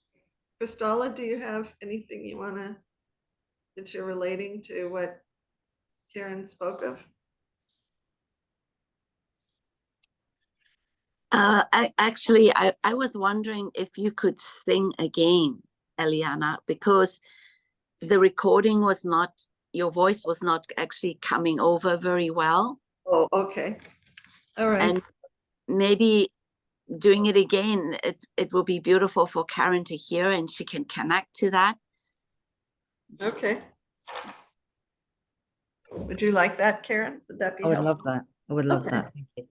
Christella, do you have anything that you're relating to what Karen spoke of? I was wondering if you could sing again, Eliana, because the recording was not, your voice was not actually coming over very well. Oh, okay. All right. And maybe doing it again, it will be beautiful for Karen to hear, and she can connect to that. Okay. Would you like that, Karen? Would that be I would helpful? love that. I would love Okay. that. Thank you.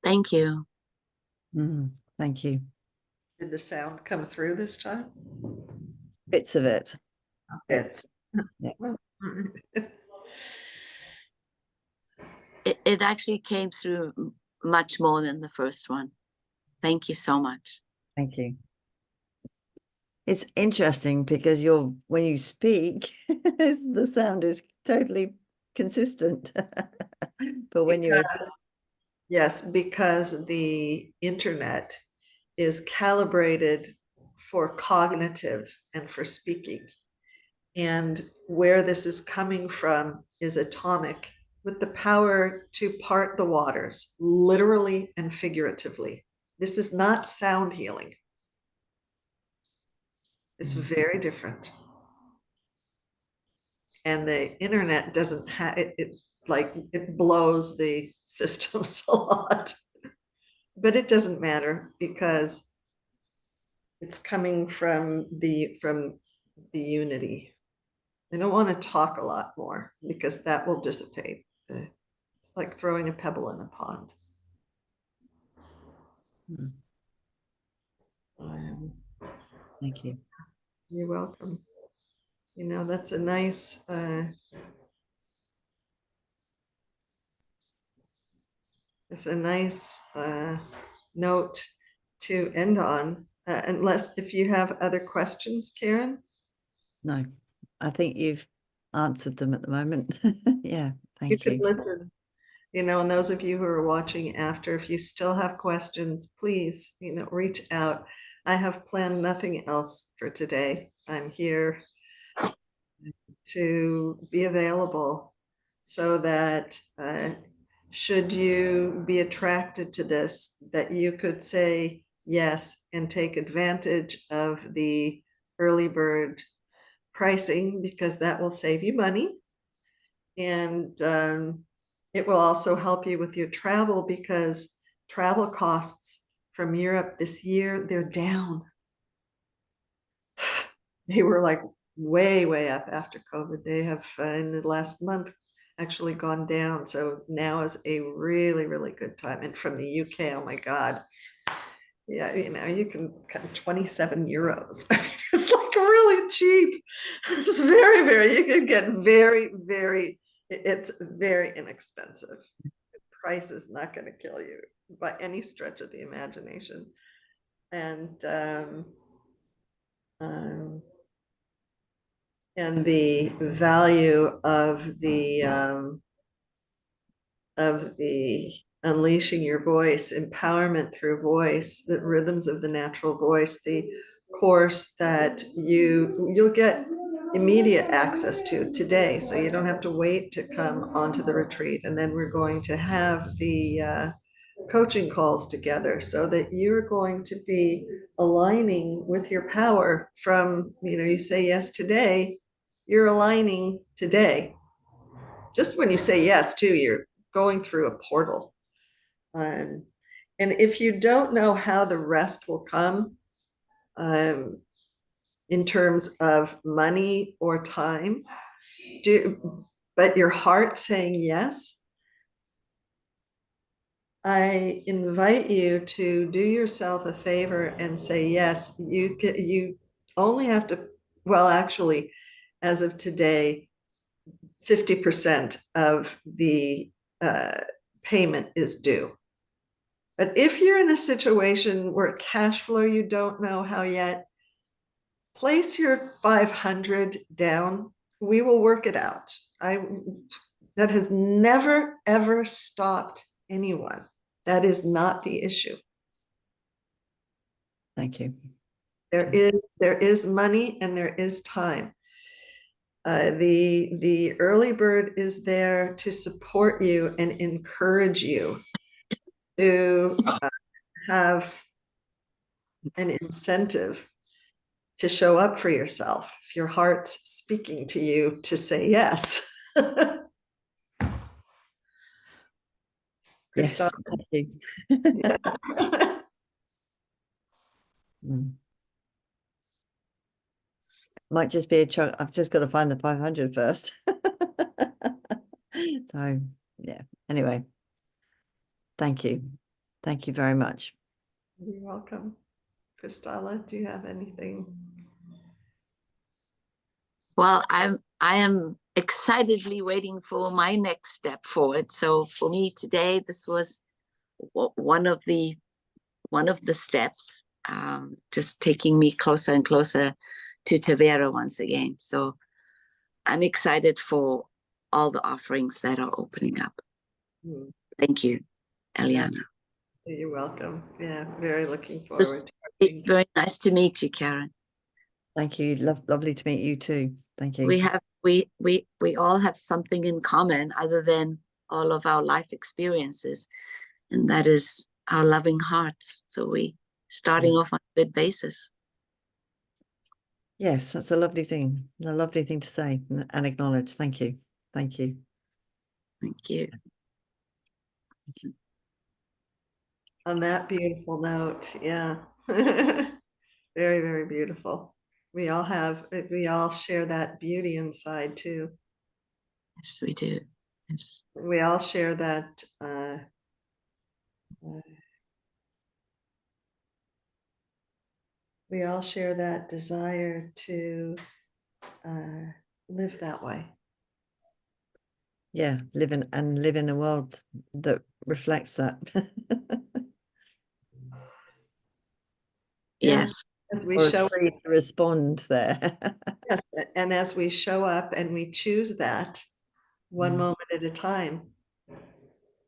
Thank you. Thank you. Did the sound come through this time? Bits of it. It's. Yeah. It actually came through much more than the first one. Thank you so much. Thank you. It's interesting because when you speak, the sound is totally consistent. But when you're Yes, because the internet is calibrated for cognitive and for speaking. And where this is coming from is atomic, with the power to part the waters, literally and figuratively. This is not sound healing. It's very different. And the internet doesn't have it, like it blows the systems a lot. But it doesn't matter because it's coming from the unity. I don't want to talk a lot more because that will dissipate. It's like throwing a pebble in a pond. Thank you. You're welcome. You know, that's a nice it's a nice note to end on, unless if you have other questions, Karen. No, I think you've answered them at the moment. Yeah, You thank could you. listen, you know, and those of you who are watching after, if you still have questions, please, you know, reach out. I have planned nothing else for today. I'm here to be available so that should you be attracted to this, that you could say yes and take advantage of the early bird pricing, because that will save you money. And it will also help you with your travel, because travel costs from Europe this year, they're down. They were like way, way up after COVID. They have in the last month actually gone down. So now is a really, really good time. And from the UK, oh my God. Yeah, you know, you can cut 27 euros. It's like really cheap. It's very, very, you can get very, very, it's very inexpensive. The price is not going to kill you by any stretch of the imagination. And um, and the value of the unleashing your voice, empowerment through voice, the rhythms of the natural voice, the course that you'll get immediate access to today, so you don't have to wait to come onto the retreat. And then we're going to have the coaching calls together, so that you're going to be aligning with your power from, you know, you say yes today, you're aligning today. Just when you say yes too, you're going through a portal. And if you don't know how the rest will come, um, in terms of money or time, but your heart saying yes, I invite you to do yourself a favor and say yes. You only have to, well, actually, as of today, 50% of the payment is due. But if you're in a situation where cash flow, you don't know how yet, place your 500 down. We will work it out. That has never, ever stopped anyone. That is not the issue. Thank you. There is money and there is time. The early bird is there to support you and encourage you to have an incentive to show up for yourself. If your heart's speaking to you to say yes. Yes, Christoph. thank you. Might just be a chunk. I've just got to find the 500 first. So yeah, anyway, thank you. Thank you very much. You're welcome. Christella, do you have anything? Well, I am excitedly waiting for my next step forward. So for me today, this was one of the steps, just taking me closer and closer to Tavera once again. So I'm excited for all the offerings that are opening up. Hmm. Thank you, Eliana. You're welcome. Yeah, very looking It was forward to it. very nice to meet you, Karen. Thank you. Lovely to meet you too. Thank you. We all have something in common other than all of our life experiences, and that is our loving hearts. So we starting off on a good basis. Yes, that's a lovely thing. A lovely thing to say and acknowledge. Thank you. Thank you. Thank you. On that beautiful note, yeah. Very, very beautiful. We all share that beauty inside too. Yes, we do. Yes. We all share that we all share that desire to live that way. Yeah, live in a world that reflects that. Yes. As we Or show free to respond there. yes, and as we show up and we choose that one Mm. moment at a time,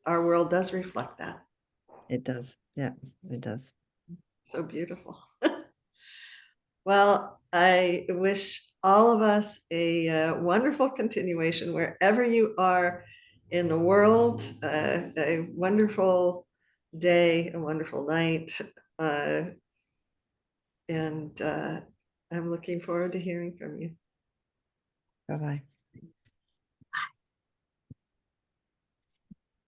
our world does reflect that. It does. Yeah, it does. So beautiful. Well, I wish all of us a wonderful continuation wherever you are in the world, a wonderful day, a wonderful night, and I'm looking forward to hearing from you. Bye-bye.